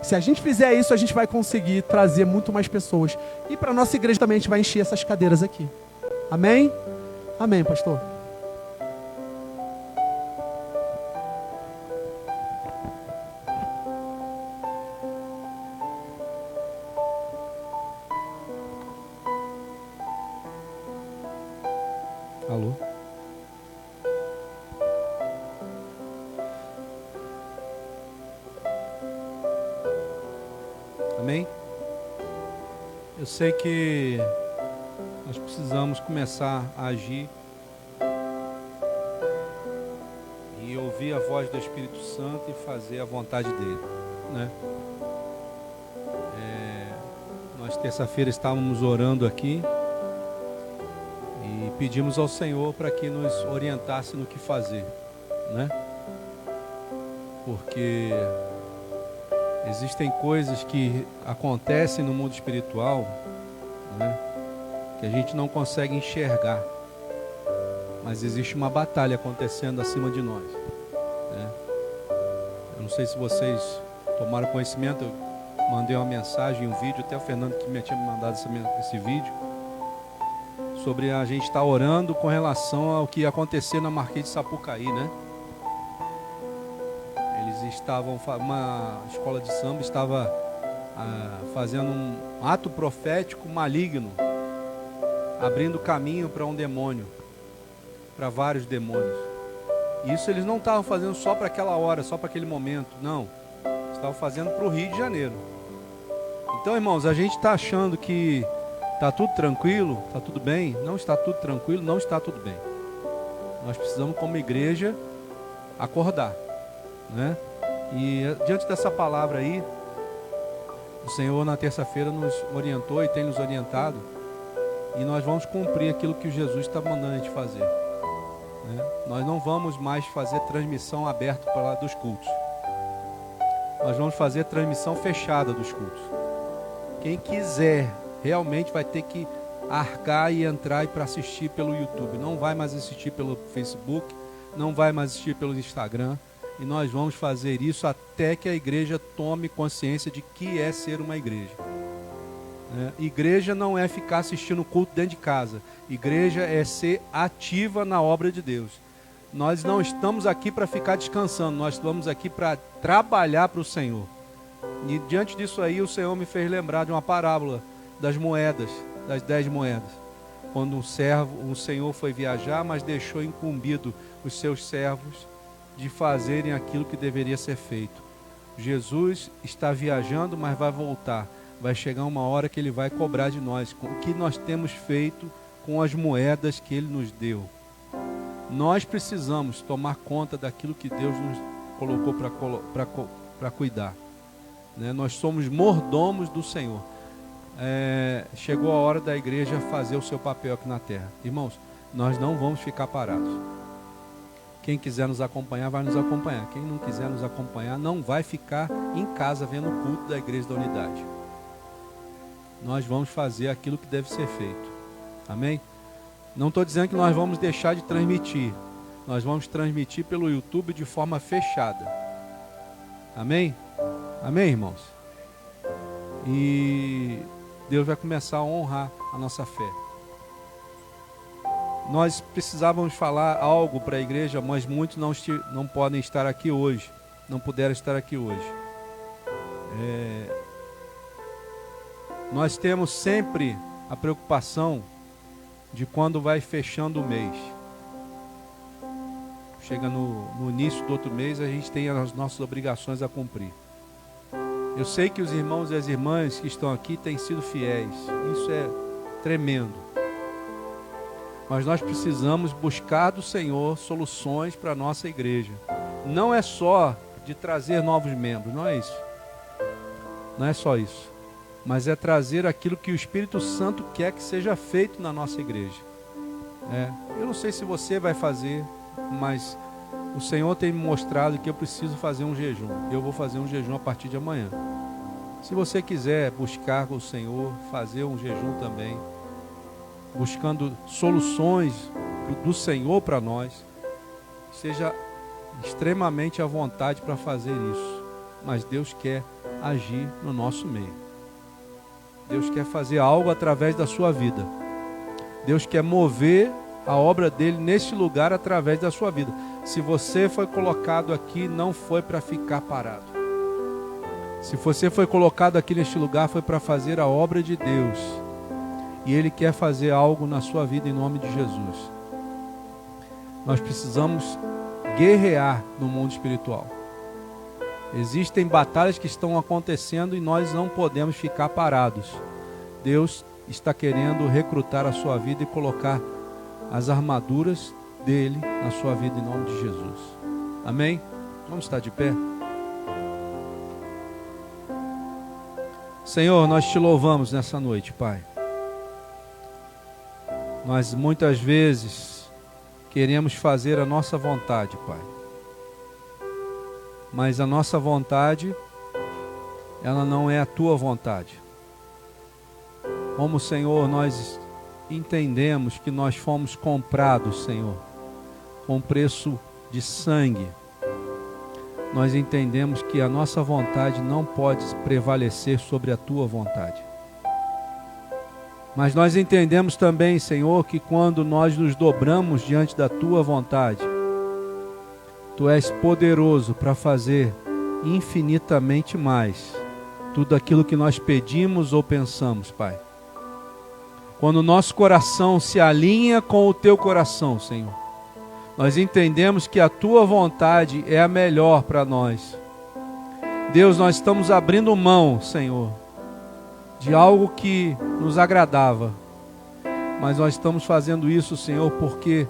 Se a gente fizer isso, a gente vai conseguir trazer muito mais pessoas. E para a nossa igreja também a gente vai encher essas cadeiras aqui. Amém? Amém, pastor. falou. Amém? Eu sei que nós precisamos começar a agir e ouvir a voz do Espírito Santo e fazer a vontade dele, né? Nós terça-feira estávamos orando aqui e pedimos ao Senhor para que nos orientasse no que fazer, né? Porque existem coisas que acontecem no mundo espiritual, né, que a gente não consegue enxergar, mas existe uma batalha acontecendo acima de nós, né? Eu não sei se vocês tomaram conhecimento, eu mandei uma mensagem, um vídeo, até o Fernando que me tinha mandado esse vídeo, sobre a gente estar orando com relação ao que ia acontecer na Marquês de Sapucaí, né? Eles estavam, uma escola de samba estava fazendo um ato profético maligno, abrindo caminho para um demônio, para vários demônios. Isso eles não estavam fazendo só para aquela hora, só para aquele momento, não. Estavam fazendo para o Rio de Janeiro. Então, irmãos, a gente está achando que está tudo tranquilo, está tudo bem. Não está tudo tranquilo, não está tudo bem. Nós precisamos, como igreja, acordar, né? E diante dessa palavra aí, o Senhor na terça-feira nos orientou e tem nos orientado, e nós vamos cumprir aquilo que Jesus está mandando a gente fazer, né? Nós não vamos mais fazer transmissão aberta para lá dos cultos. Nós vamos fazer transmissão fechada dos cultos. Quem quiser realmente vai ter que arcar e entrar para assistir pelo YouTube. Não vai mais assistir pelo Facebook, não vai mais assistir pelo Instagram. E nós vamos fazer isso até que a igreja tome consciência de que é ser uma igreja. Igreja não é ficar assistindo culto dentro de casa. Igreja é ser ativa na obra de Deus. Nós não estamos aqui para ficar descansando, nós estamos aqui para trabalhar para o Senhor. E diante disso aí, o Senhor me fez lembrar de uma parábola das moedas, das 10 moedas. Quando um senhor foi viajar, mas deixou incumbido os seus servos de fazerem aquilo que deveria ser feito. Jesus está viajando, mas vai voltar. Vai chegar uma hora que Ele vai cobrar de nós o que nós temos feito com as moedas que Ele nos deu. Nós precisamos tomar conta daquilo que Deus nos colocou para cuidar, né? Nós somos mordomos do Senhor. Chegou a hora da igreja fazer o seu papel aqui na terra. Irmãos, nós não vamos ficar parados. Quem quiser nos acompanhar, vai nos acompanhar. Quem não quiser nos acompanhar, não vai ficar em casa vendo o culto da Igreja da Unidade. Nós vamos fazer aquilo que deve ser feito. Amém? Não estou dizendo que nós vamos deixar de transmitir. Nós vamos transmitir pelo YouTube de forma fechada. Amém? Amém, irmãos? E Deus vai começar a honrar a nossa fé. Nós precisávamos falar algo para a igreja, mas muitos não podem estar aqui hoje. Não puderam estar aqui hoje. Nós temos sempre a preocupação de quando vai fechando o mês. Chega no início do outro mês, a gente tem as nossas obrigações a cumprir. Eu sei que os irmãos e as irmãs que estão aqui têm sido fiéis. Isso é tremendo. Mas nós precisamos buscar do Senhor soluções para a nossa igreja. Não é só de trazer novos membros, não é isso. Não é só isso. Mas é trazer aquilo que o Espírito Santo quer que seja feito na nossa igreja. Eu não sei se você vai fazer, mas o Senhor tem me mostrado que eu preciso fazer um jejum. Eu vou fazer um jejum a partir de amanhã. Se você quiser buscar com o Senhor, fazer um jejum também, buscando soluções do Senhor para nós, seja extremamente à vontade para fazer isso. Mas Deus quer agir no nosso meio. Deus quer fazer algo através da sua vida. Deus quer mover a obra dele neste lugar através da sua vida. Se você foi colocado aqui, não foi para ficar parado. Se você foi colocado aqui neste lugar, foi para fazer a obra de Deus. E Ele quer fazer algo na sua vida em nome de Jesus. Nós precisamos guerrear no mundo espiritual. Existem batalhas que estão acontecendo e nós não podemos ficar parados. Deus está querendo recrutar a sua vida e colocar as armaduras dele na sua vida em nome de Jesus. Amém? Vamos estar de pé. Senhor, nós te louvamos nessa noite, Pai. Nós muitas vezes queremos fazer a nossa vontade, Pai. Mas a nossa vontade, ela não é a tua vontade. Como, Senhor, nós entendemos que nós fomos comprados, Senhor, com preço de sangue. Nós entendemos que a nossa vontade não pode prevalecer sobre a tua vontade. Mas nós entendemos também, Senhor, que quando nós nos dobramos diante da tua vontade, tu és poderoso para fazer infinitamente mais tudo aquilo que nós pedimos ou pensamos, Pai. Quando o nosso coração se alinha com o teu coração, Senhor, nós entendemos que a tua vontade é a melhor para nós. Deus, nós estamos abrindo mão, Senhor, de algo que nos agradava, mas nós estamos fazendo isso, Senhor, porque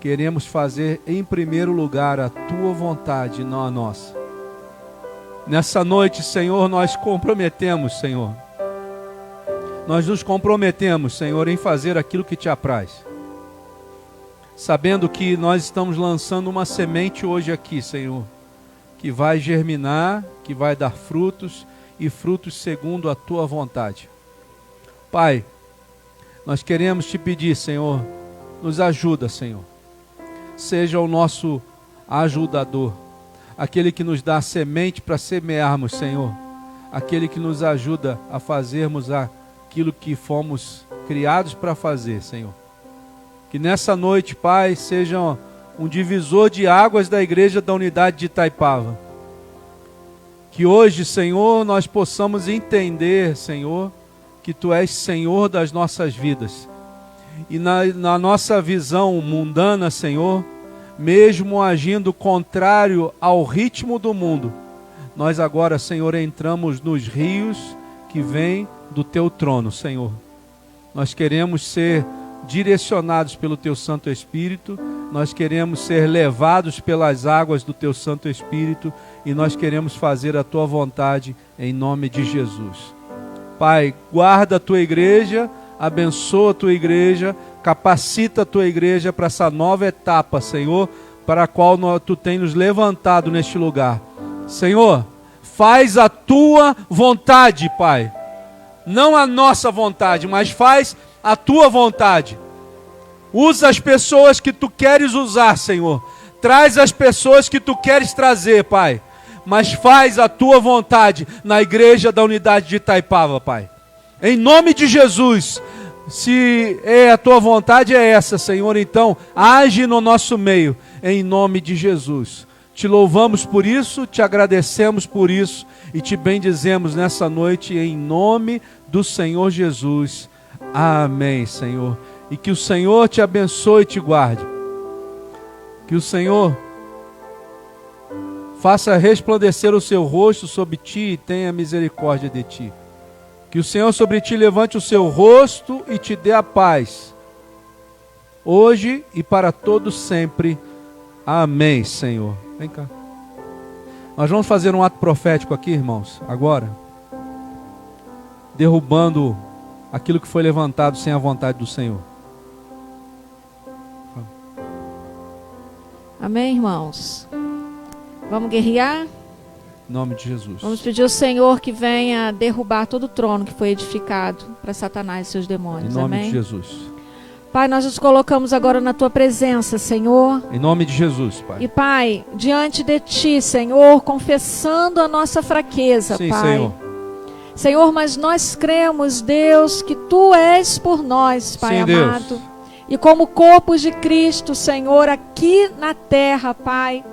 queremos fazer em primeiro lugar a tua vontade, não a nossa. Nessa noite, Senhor, nós comprometemos, Senhor. Nós nos comprometemos, Senhor, em fazer aquilo que te apraz. Sabendo que nós estamos lançando uma semente hoje aqui, Senhor, que vai germinar, que vai dar frutos, e frutos segundo a tua vontade. Pai, nós queremos te pedir, Senhor, nos ajuda, Senhor. Seja o nosso ajudador, aquele que nos dá a semente para semearmos, Senhor, aquele que nos ajuda a fazermos aquilo que fomos criados para fazer, Senhor. Que nessa noite, Pai, seja um divisor de águas da igreja da unidade de Itaipava. Que hoje, Senhor, nós possamos entender, Senhor, que tu és Senhor das nossas vidas. E na nossa visão mundana, Senhor, mesmo agindo contrário ao ritmo do mundo, nós agora, Senhor, entramos nos rios que vêm do teu trono, Senhor. Nós queremos ser direcionados pelo teu Santo Espírito, nós queremos ser levados pelas águas do teu Santo Espírito e nós queremos fazer a tua vontade em nome de Jesus. Pai, guarda a tua igreja, abençoa a tua igreja, capacita a tua igreja para essa nova etapa, Senhor, para a qual tu tens nos levantado neste lugar. Senhor, faz a tua vontade, Pai. Não a nossa vontade, mas faz a tua vontade. Usa as pessoas que tu queres usar, Senhor. Traz as pessoas que tu queres trazer, Pai. Mas faz a tua vontade na igreja da unidade de Itaipava, Pai. Em nome de Jesus, se a tua vontade é essa, Senhor, então age no nosso meio, em nome de Jesus. Te louvamos por isso, te agradecemos por isso e te bendizemos nessa noite em nome do Senhor Jesus. Amém, Senhor. E que o Senhor te abençoe e te guarde. Que o Senhor faça resplandecer o seu rosto sobre ti e tenha misericórdia de ti. Que o Senhor sobre ti levante o seu rosto e te dê a paz, hoje e para todo sempre. Amém, Senhor. Vem cá. Nós vamos fazer um ato profético aqui, irmãos, agora. Derrubando aquilo que foi levantado sem a vontade do Senhor. Amém, irmãos? Vamos guerrear? Em nome de Jesus. Vamos pedir ao Senhor que venha derrubar todo o trono que foi edificado para Satanás e seus demônios. Em nome Amém? de Jesus. Pai, nós nos colocamos agora na Tua presença, Senhor. Em nome de Jesus, Pai. E, Pai, diante de Ti, Senhor, confessando a nossa fraqueza, Sim, Pai. Senhor. Senhor, mas nós cremos, Deus, que Tu és por nós, Pai Sim, amado. Deus. E como corpos de Cristo, Senhor, aqui na terra, Pai,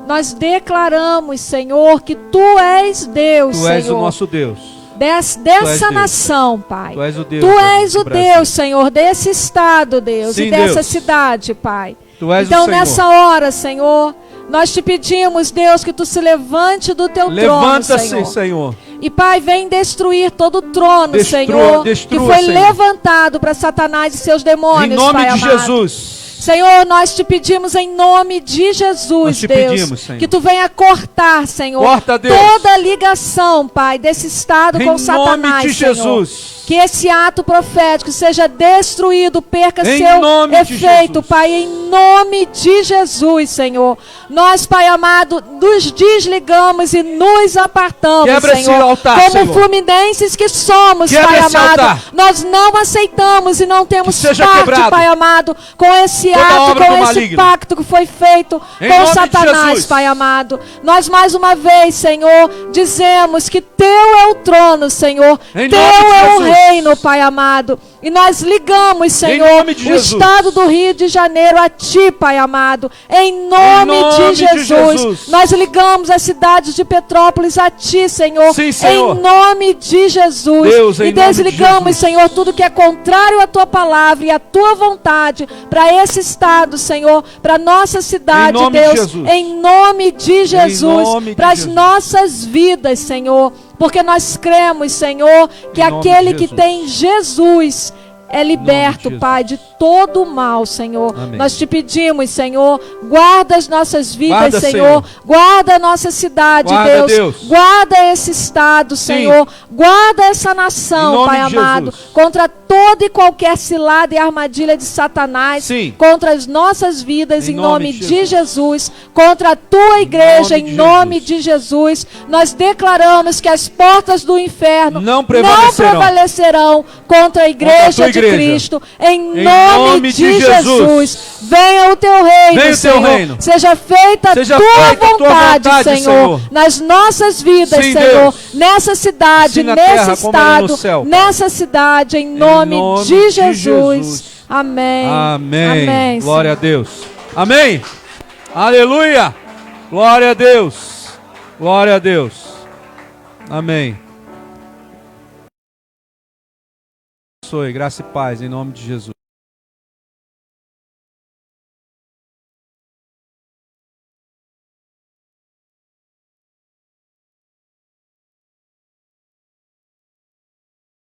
nós declaramos, Senhor, que Tu és Deus, Tu Senhor. és o nosso Deus. Dessa nação, Pai. Tu és o Deus. Tu és o Brasil. Deus, Senhor, desse estado, Deus, Sim, e dessa Deus. cidade, Pai. Tu és Então, o Senhor. nessa hora, Senhor, nós te pedimos, Deus, que tu se levante do teu trono, Levanta-se, Senhor. Senhor. E, Pai, vem destruir todo o trono, Senhor, destrua, que foi Senhor. levantado para Satanás e seus demônios, Em nome Pai de amado. Jesus. Senhor, nós te pedimos em nome de Jesus, Nós te Deus, pedimos, Senhor. que tu venha cortar, Senhor, Corta, Deus. toda a ligação, Pai, desse estado Em com nome Satanás, de Senhor. Jesus. Que esse ato profético seja destruído, perca Em seu nome de efeito, Jesus. Pai, em nome de Jesus, Senhor. Nós, Pai amado, nos desligamos e nos apartamos, Quebra esse Senhor, altar, como Senhor. fluminenses que somos, Quebra Pai esse amado. altar. Nós não aceitamos e não temos Que seja parte, quebrado. Pai amado, com esse Toda ato, obra com do esse maligno. pacto que foi feito Em com nome de Satanás, Jesus. Pai amado. Nós mais uma vez, Senhor, dizemos que teu é o trono, Senhor. Em Teu nome de é o Jesus. reino, Pai amado. E nós ligamos, Senhor, nome de o Jesus. estado do Rio de Janeiro a Ti, Pai amado. Em nome de Jesus. Nós ligamos as cidades de Petrópolis a Ti, Senhor. Sim, Senhor. Em nome de Jesus. Deus, em e nome de desligamos, Jesus. Senhor, tudo que é contrário à Tua palavra e à Tua vontade para esse estado, Senhor, para nossa cidade, Em nome de Deus. Jesus. Em nome de Jesus. nome de Para as Jesus. nossas vidas, Senhor. Porque nós cremos, Senhor, que Em nome aquele de que Jesus. tem Jesus é liberto, Jesus. Pai, de todo o mal, Senhor. Amém. Nós te pedimos, Senhor, guarda as nossas vidas, Guarda, Senhor. Senhor. Guarda a nossa cidade, Guarda, Deus. Deus. Guarda esse estado, Sim. Senhor. Guarda essa Em nação, nome Pai de amado, Jesus. contra toda e qualquer cilada e armadilha de Satanás, Sim. contra as nossas vidas, Em em nome nome de de Jesus, contra a tua igreja, nome de em nome Jesus. de Jesus. Nós declaramos que as portas do inferno Não prevalecerão. prevalecerão contra a igreja, tua de igreja. Cristo. Em Em nome nome de de Jesus. Jesus. Venha o teu reino, Venha o teu Senhor. reino. Seja feita Seja a tua feita a tua vontade, vontade, Senhor, Senhor. nas nossas vidas, Sim, Senhor, Deus. nessa cidade, Assim na nesse terra como ela é no estado, céu, Pai. nessa cidade, em nome, nome de de Jesus. Jesus. Amém. Amém. Amém, Glória a Senhor. Deus. Amém. Aleluia. Glória a Deus. Glória a Deus. Amém. Abençoe, graça e paz em nome de Jesus.